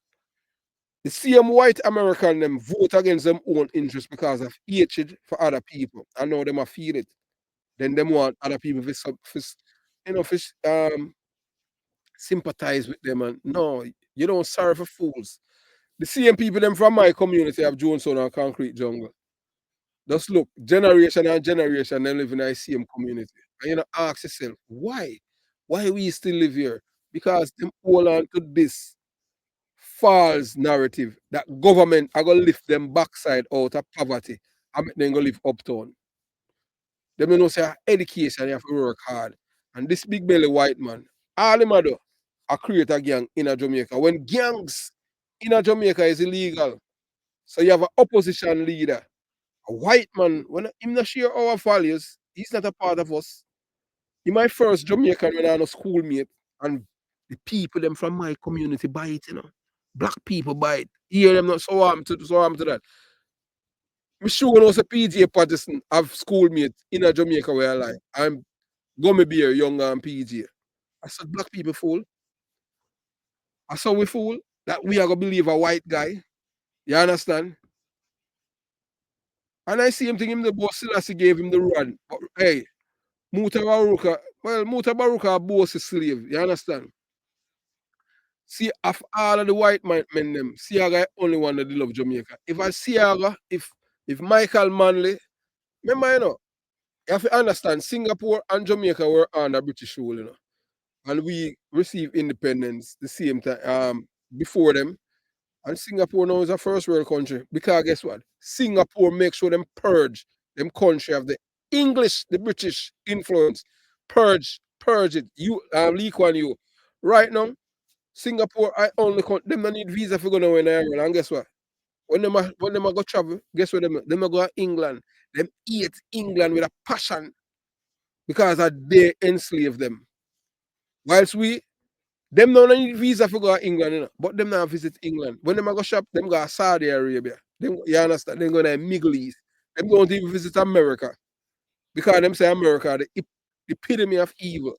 the same white American them vote against them own interests because of hatred for other people. I know them a feel it. Then them want other people to sympathize with them, and no, you don't serve for fools. The same people them from my community have Jonestown and Concrete Jungle. Just look, generation and generation, they live in the same community. And you know, ask yourself, why? Why we still live here? Because them hold on to this false narrative that government are gonna lift them backside out of poverty and make them go live uptown. Them don't know say education you have to work hard. And this big belly white man, all him a do, I create a gang in a Jamaica. When gangs in a Jamaica is illegal, so you have an opposition leader, a white man, when him not share our values, he's not a part of us. He my first Jamaican when I was schoolmate, and the people them from my community buy it, you know. Black people buy it. Hear them not so armed to that. Me sure when I was a PJ Patterson have schoolmate in a Jamaica where I like. I'm gummy bear, younger and PJ. I said black people fool. I saw we fool that we are gonna believe a white guy. You understand? And I see him thinking the boss Selassie gave him the run. But hey, Muta Baruka boss is slave. You understand? See, of all of the white men them, Siaga only one that they love Jamaica. If I Siaga, if Michael Manley, remember, you know, you have to understand Singapore and Jamaica were under British rule, you know. And we received independence the same time before them. And Singapore now is a first world country. Because guess what? Singapore makes sure them purge them country of the English, the British influence. Purge it. You Lee Kuan Yew. Right now, Singapore, I only them don't need visa for going to Ireland. And guess what? When them go travel, guess what them a go to England. Them hate England with a passion because they enslave them. Whilst them don't need visa for go to England, you know, but them now visit England. When them a go shop, them go to Saudi Arabia. Them, you understand? Them go to the Middle East. Them don't even visit America. Because them say America the epitome of evil.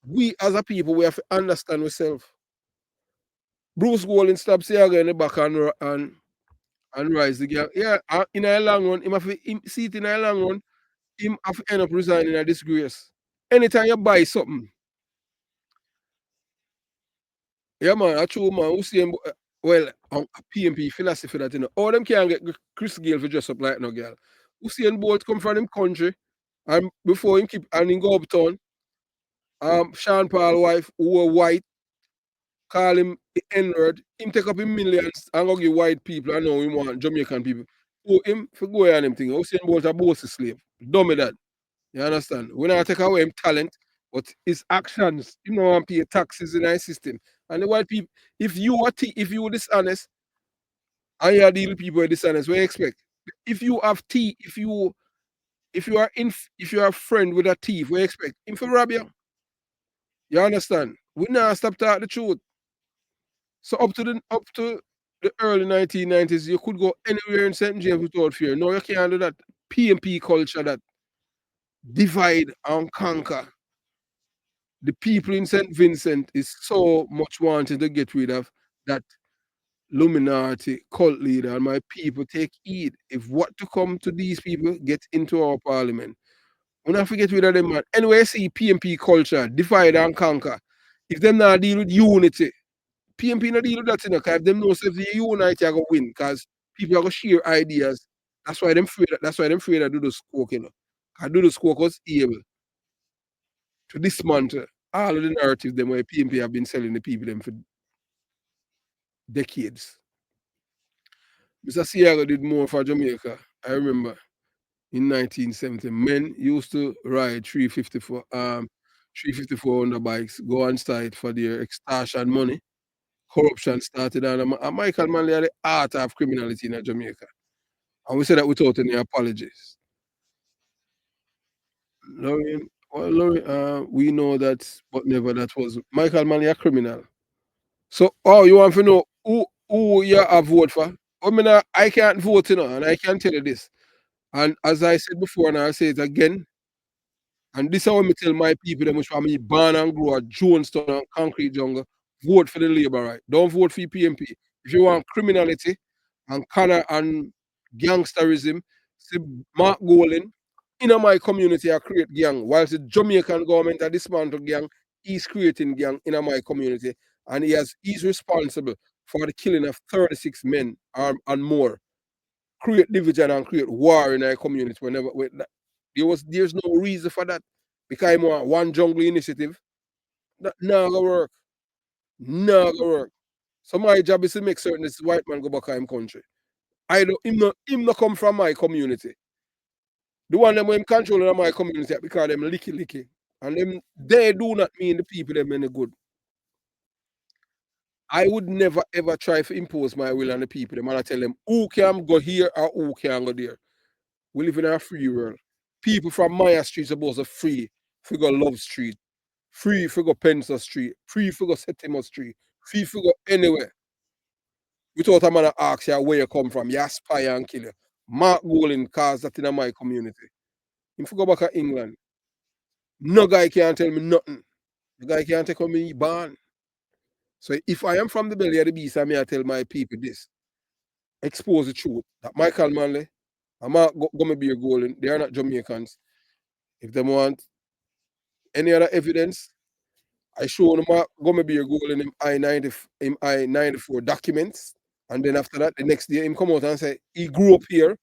We as a people, we have to understand ourselves. Bruce Golding stab Siaga in the back and rise the gang. Yeah, in a long run, him see it in a long run, him have to end up resigning a disgrace. Anytime you buy something, yeah man, I true man, who see him well PMP philosophy that you know. All them can't get Chris Gale for dress up like no girl. Who see him both come from him country and before him keep and him go uptown, Sean Paul wife who were white, call him the N-word, him take up him millions and go give white people and now him want Jamaican people. So him for go and him thing. Hussein Bolt a boss slave. Dummy that. You understand? We not take away him talent, but his actions, you know, and pay taxes in our system. And the white people, if you dishonest and you deal with people with dishonest, what you expect? If you have tea, if you are a friend with a thief, what you expect? Him for rob you. You understand? We not stop talking the truth. So up to the early 1990s, you could go anywhere in St. James without fear. No, you can't do that. PMP culture that divide and conquer. The people in St. Vincent is so much wanting to get rid of that luminati cult leader. And my people take heed. If what to come to these people get into our parliament. We not forget rid of them, man. Anyway, see PMP culture, divide and conquer. If them not deal with unity, PMP not deal with that, you know, because if them know if they unite, you go win. Because people are gonna share ideas. That's why them afraid of do the squawk, you know. Because do the squawk was able to dismantle all of the narrative them where PMP have been selling the people them for decades. Mr. Siaga did more for Jamaica. I remember in 1970, men used to ride 354 on the bikes, go on site for their extortion money. Corruption started and Michael Manley had the art of criminality in Jamaica. And we said that without any apologies. Lauren, we know that, but never that was Michael Manley a criminal. So, oh, you want to know who you have vote for? I mean, I can't vote, and I can tell you this. And as I said before, and I'll say it again, and this is how me tell my people, them which are me born and grow at Jonestown and Concrete Jungle, vote for the Labour right. Don't vote for PMP. If you want criminality and connor and gangsterism, see Mark Golan, in my community, I create gang. Whilst the Jamaican government are dismantle gang, he's creating gang in my community. And he's responsible for the killing of 36 men and more. Create division and create war in our community whenever there's no reason for that. Because I want one jungle initiative. That not gonna work. Not gonna work. So my job is to make certain this white man go back to him country. I don't him not come from my community. The one them when controlling my community because them licky. And them they do not mean the people them any good. I would never ever try to impose my will on the people them and I tell them who can go here or who can go there. We live in a free world. People from Maya Street supposed to free go Love Street, free go Pencil Street, free go Septimus Street, free go anywhere. Without a man ask you where you come from, you aspire and kill you. Mark Golan caused that in my community. If you go back to England, no guy can tell me nothing. The guy can't take on me born. So if I am from the belly of the beast, I may tell my people this. Expose the truth. That Michael Manley and Mark Gummy Golan, they are not Jamaicans. If they want any other evidence, I show them Gummy Golan in I-94 documents. And then after that, the next day, him come out and say, he grew up here.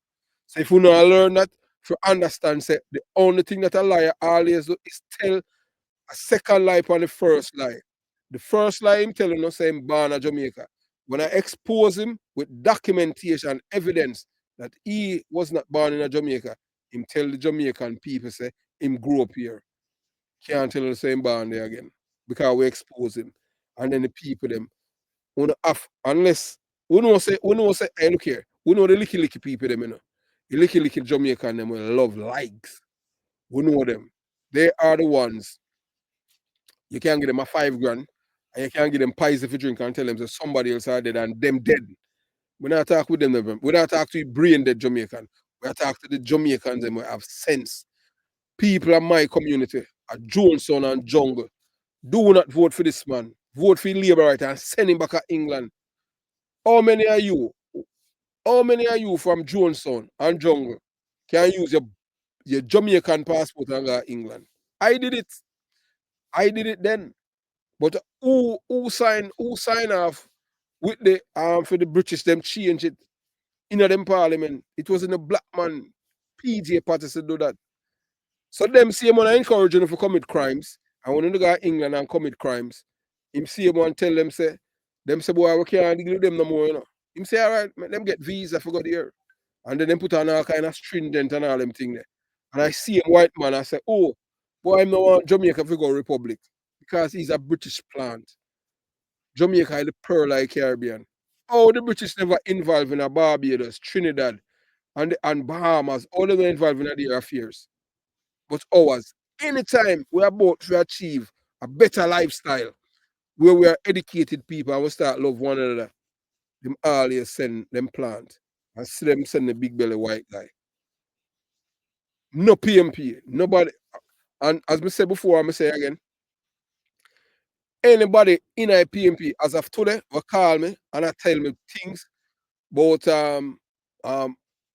So if you not learn that, if you understand, say, the only thing that a liar always do is tell a second lie on the first lie. The first lie him telling us say him born in Jamaica. When I expose him with documentation, evidence that he was not born in Jamaica, him tell the Jamaican people say him grew up here. Can't tell the same born there again. Because we expose him. And then the people them unless we know say hey look here, we know the licky people them, The licky Jamaican them will love likes. We know them. They are the ones you can't give them a 5 grand and you can't give them pies if you drink and tell them that somebody else are dead and them dead. We not talk with them. We not talk to brain dead Jamaican. We talk to the Jamaicans and we have sense. People in my community are Johnson and Jungle. Do not vote for this man. Vote for Labour right and send him back to England. How many are you? How many are you from Johnson and Jungle can use your Jamaican passport and go to England? I did it. I did it then. But who sign off with the for the British them change it in them parliament? It was in the black man PJ Patterson do that. So them same one encouraging them to commit crimes. And when they go to England and commit crimes, him see one tell them say boy we can't deal with them no more, Him say all right, make them get visa for go there. And then them put on all kind of stringent and all them thing there. And I see a white man, I say, oh, boy, I'm no want Jamaica to go Republic. Because he's a British plant. Jamaica is the pearl of the Caribbean. Oh, the British never involved in a Barbados, Trinidad, and Bahamas. All of them involved in their affairs. But ours, anytime we are about to achieve a better lifestyle, where we are educated people and we start love one another, them always send them plant and see them send the big belly white guy. No PMP, nobody. And as I said before, I'm going to say again, anybody in a PMP as of today will call me and I tell me things about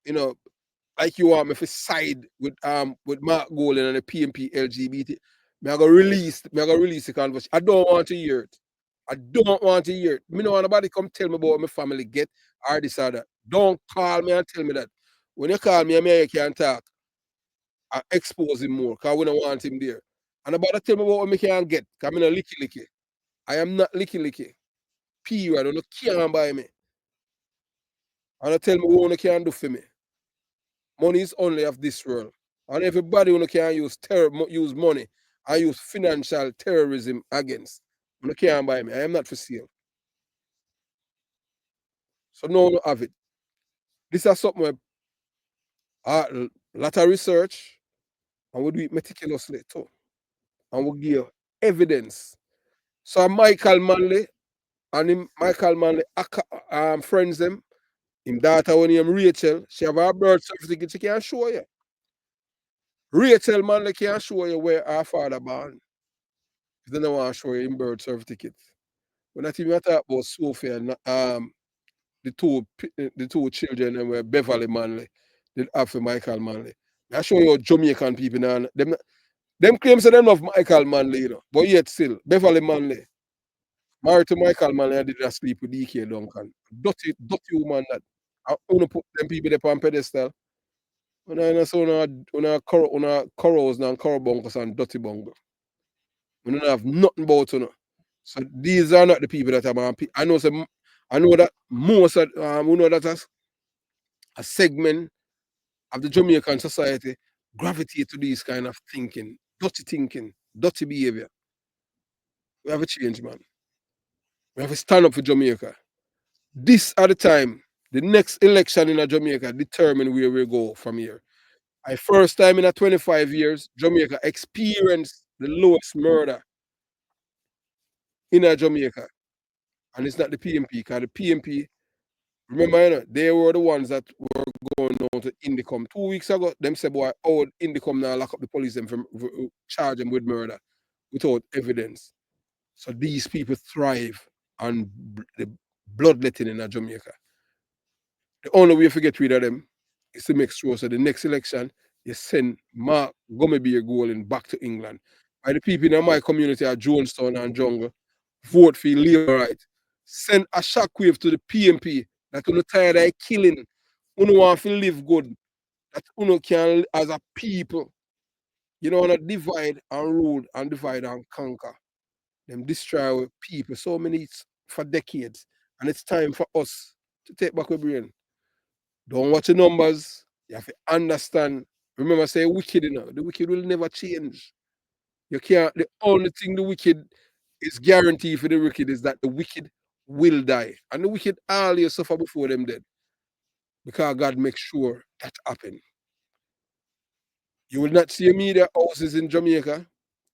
you know like you want me to side with Mark Golan and the PMP LGBT. Me I go release the conversation. I don't want to hear it. I don't want to hear it. Me no want nobody come tell me about my family get or this or that. Don't call me and tell me that. When you call me, I mean you can't talk. I expose him more because we don't want him there. And about to tell me about what me can get because I'm not licky. I am not licky. Period. I don't care by me. And I tell me what you can do for me. Money is only of this world. And everybody who can use money and use financial terrorism against. You can't buy me. I am not for sale. So no have it. This is something where a lot of research and we do it meticulously too. And we give evidence. So Michael Manley And him, Michael Manley, friends them. Him daughter when him Rachel, she have her birth certificate, she can't show you. Rachel Manley can't show you where her father born. If they don't want to show you him birth certificate. When I even talk about Sophia and the two children and were Beverly Manley, did after Michael Manley. I show you Jamaican people now. Them claims that them love Michael Manley, you know, but yet still, Beverly Manley, married to Michael Manley, I did not sleep with DK Duncan. Dirty woman that. I want to put them people there on pedestal. When I saw una corals and corobonks and dirty bungle. We don't have nothing about you. So these are not the people that are. I know that most of we know that as a segment of the Jamaican society gravitate to these kind of thinking, dirty behavior. We have a change, man. We have to stand up for Jamaica. This at the time, the next election in Jamaica determine where we go from here. I first time in 25 years, Jamaica experienced the lowest murder in Jamaica. And it's not the PMP, because the PMP, remember, you know, they were the ones that were going down to Indicom. 2 weeks ago, them said, boy, oh, Indicom now lock up the police and charge them with murder without evidence. So these people thrive on the bloodletting in Jamaica. The only way to get rid of them is to make sure so the next election, you send Mark Gummerbeer Golding back to England. And the people in my community at Jonestown and Jungle vote for Labour right. Send a shockwave to the PMP that you're tired of killing. You want to live good. That you can, as a people, you don't want to divide and rule and divide and conquer. Them destroy people so many for decades. And it's time for us to take back our brain. Don't watch the numbers. You have to understand. Remember, say wicked, you know. The wicked will never change. You can't. The only thing the wicked is guaranteed for the wicked is that the wicked will die. And the wicked always suffer before them dead. Because God makes sure that happen. You will not see media houses in Jamaica.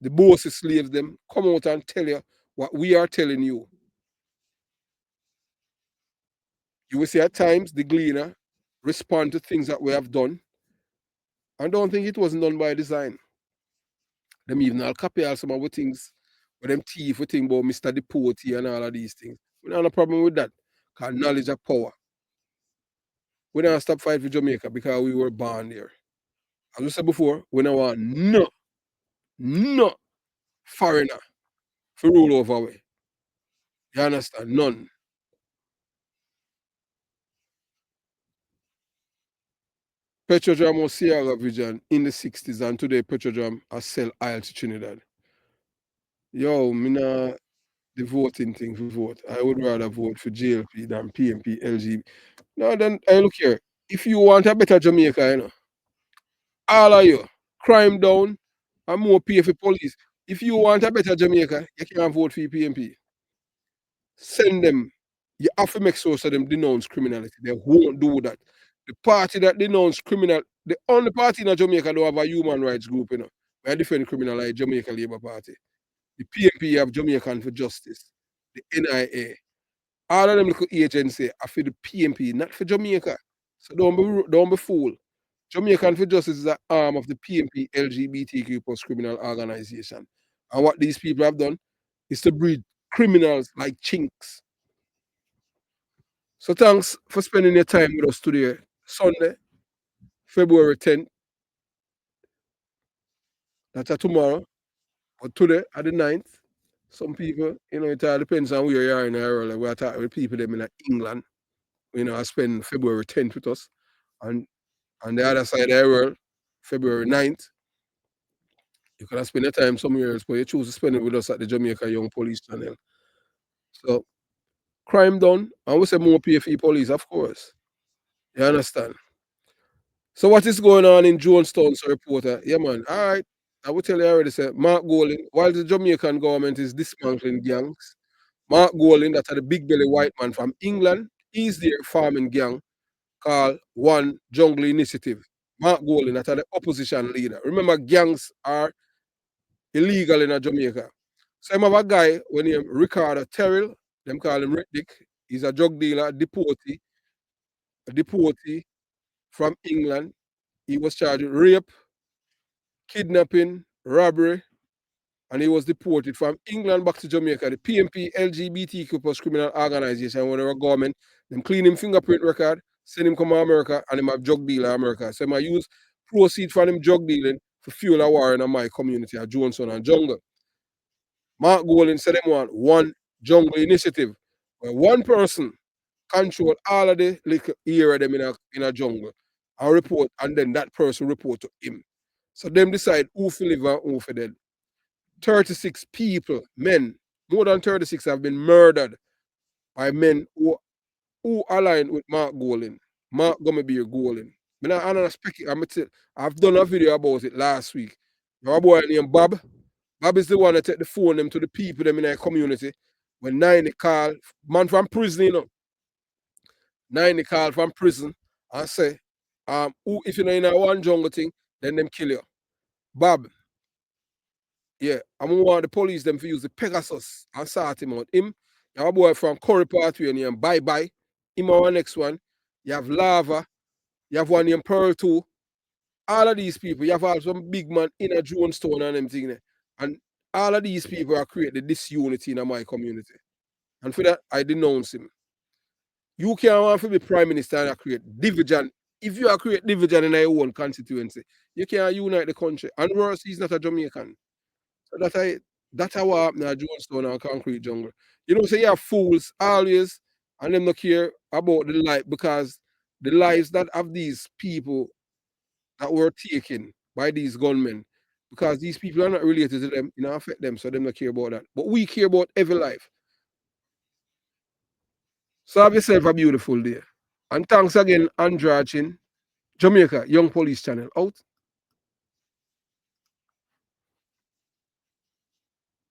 The bosses slaves them come out and tell you what we are telling you. You will see at times the gleaner respond to things that we have done. I don't think it wasn't done by design. Them even all copy all some of the things with them thief, we think about Mr. Deportee and all of these things. We don't have a problem with that. Because knowledge of power. We don't stop fight for Jamaica because we were born there. As we said before, we don't want no foreigner to rule over we. You understand? None. Petrojam was Sierra Vision in the 60s, and today Petrojam has sell oil to Trinidad. Yo, me nah the voting thing for vote. I would rather vote for JLP than PMP, LG. No, then I look here. If you want a better Jamaica, you know, all of you, crime down and more pay for police. If you want a better Jamaica, you can't vote for PMP. Send them. You have to make sure so them denounce criminality. They won't do that. The party that denounce criminal, the only party in Jamaica don't have a human rights group, you know. We defend criminal like Jamaica Labour Party. The PMP have Jamaican for Justice, the NIA. All of them little agencies are for the PMP, not for Jamaica. So don't be fooled. Jamaican for Justice is an arm of the PMP LGBTQ plus criminal organization. And what these people have done is to breed criminals like chinks. So thanks for spending your time with us today. Sunday, February 10th. That's tomorrow. But today, at the 9th, some people, you know, it all depends on where you are in the world. Like we're talking with people them in England, you know, I spend February 10th with us. And on the other side of the world, February 9th, you can spend your time somewhere else, but you choose to spend it with us at the Jamaica Young Police Channel. So, crime done, and we say more pay for police, of course. You understand? So, what is going on in Jonestown, so reporter? Yeah, man. All right. I will tell you already, say, Mark Golding, while the Jamaican government is dismantling gangs, Mark Golding, that's a big belly white man from England, he's there farming gang called One Jungle Initiative. Mark Golding, that's the opposition leader. Remember, gangs are illegal in Jamaica. So I have a guy when named Ricardo Terrell, Them call him rhetoric. He's a drug dealer, a deportee from England. He was charged with rape, kidnapping, robbery, and he was deported from England back to Jamaica. The PMP LGBTQ plus criminal organization, when they were government, them clean him fingerprint record, send him come to America, and him have drug dealer America. So I use proceed from him drug dealing for fuel a war in my community at Johnson and Jungle. Mark Golding said them want one jungle initiative where one person control all of the little area of them in a jungle and report, and then that person report to him. So them decide who for live and who for dead. 36 people, men, more than 36 have been murdered by men who aligned with Mark Golding. Mark Gummerbeer Golding. I've done a video about it last week. Our boy named Bob. Bob is the one that take the phone them to the people them in their community. When 90 call, man from prison, you know. 90 call from prison and say, if you're not in a one jungle thing, then them kill you. Bob, yeah, I'm gonna want the police them to use the Pegasus and sort him out. Him, you have a boy from Curry Pathway named Bye Bye. Him our next one. You have Lava, you have one named Pearl 2. All of these people, you have also some big man in a Jonestown and them thing there. And all of these people are creating disunity in my community. And for that, I denounce him. You can't want to be prime minister and create division. If you are create division in your own constituency, you can't unite the country. And worse, he's not a Jamaican. So that's how what happened at Jonestown and Concrete Jungle. You know, say you have fools always, and them not care about the life, because the lives that of these people that were taken by these gunmen, because these people are not related to them, affect them, so them not care about that. But we care about every life. So have yourself a beautiful day. And thanks again, Andrew Chin, Jamaica Young Police Channel, out.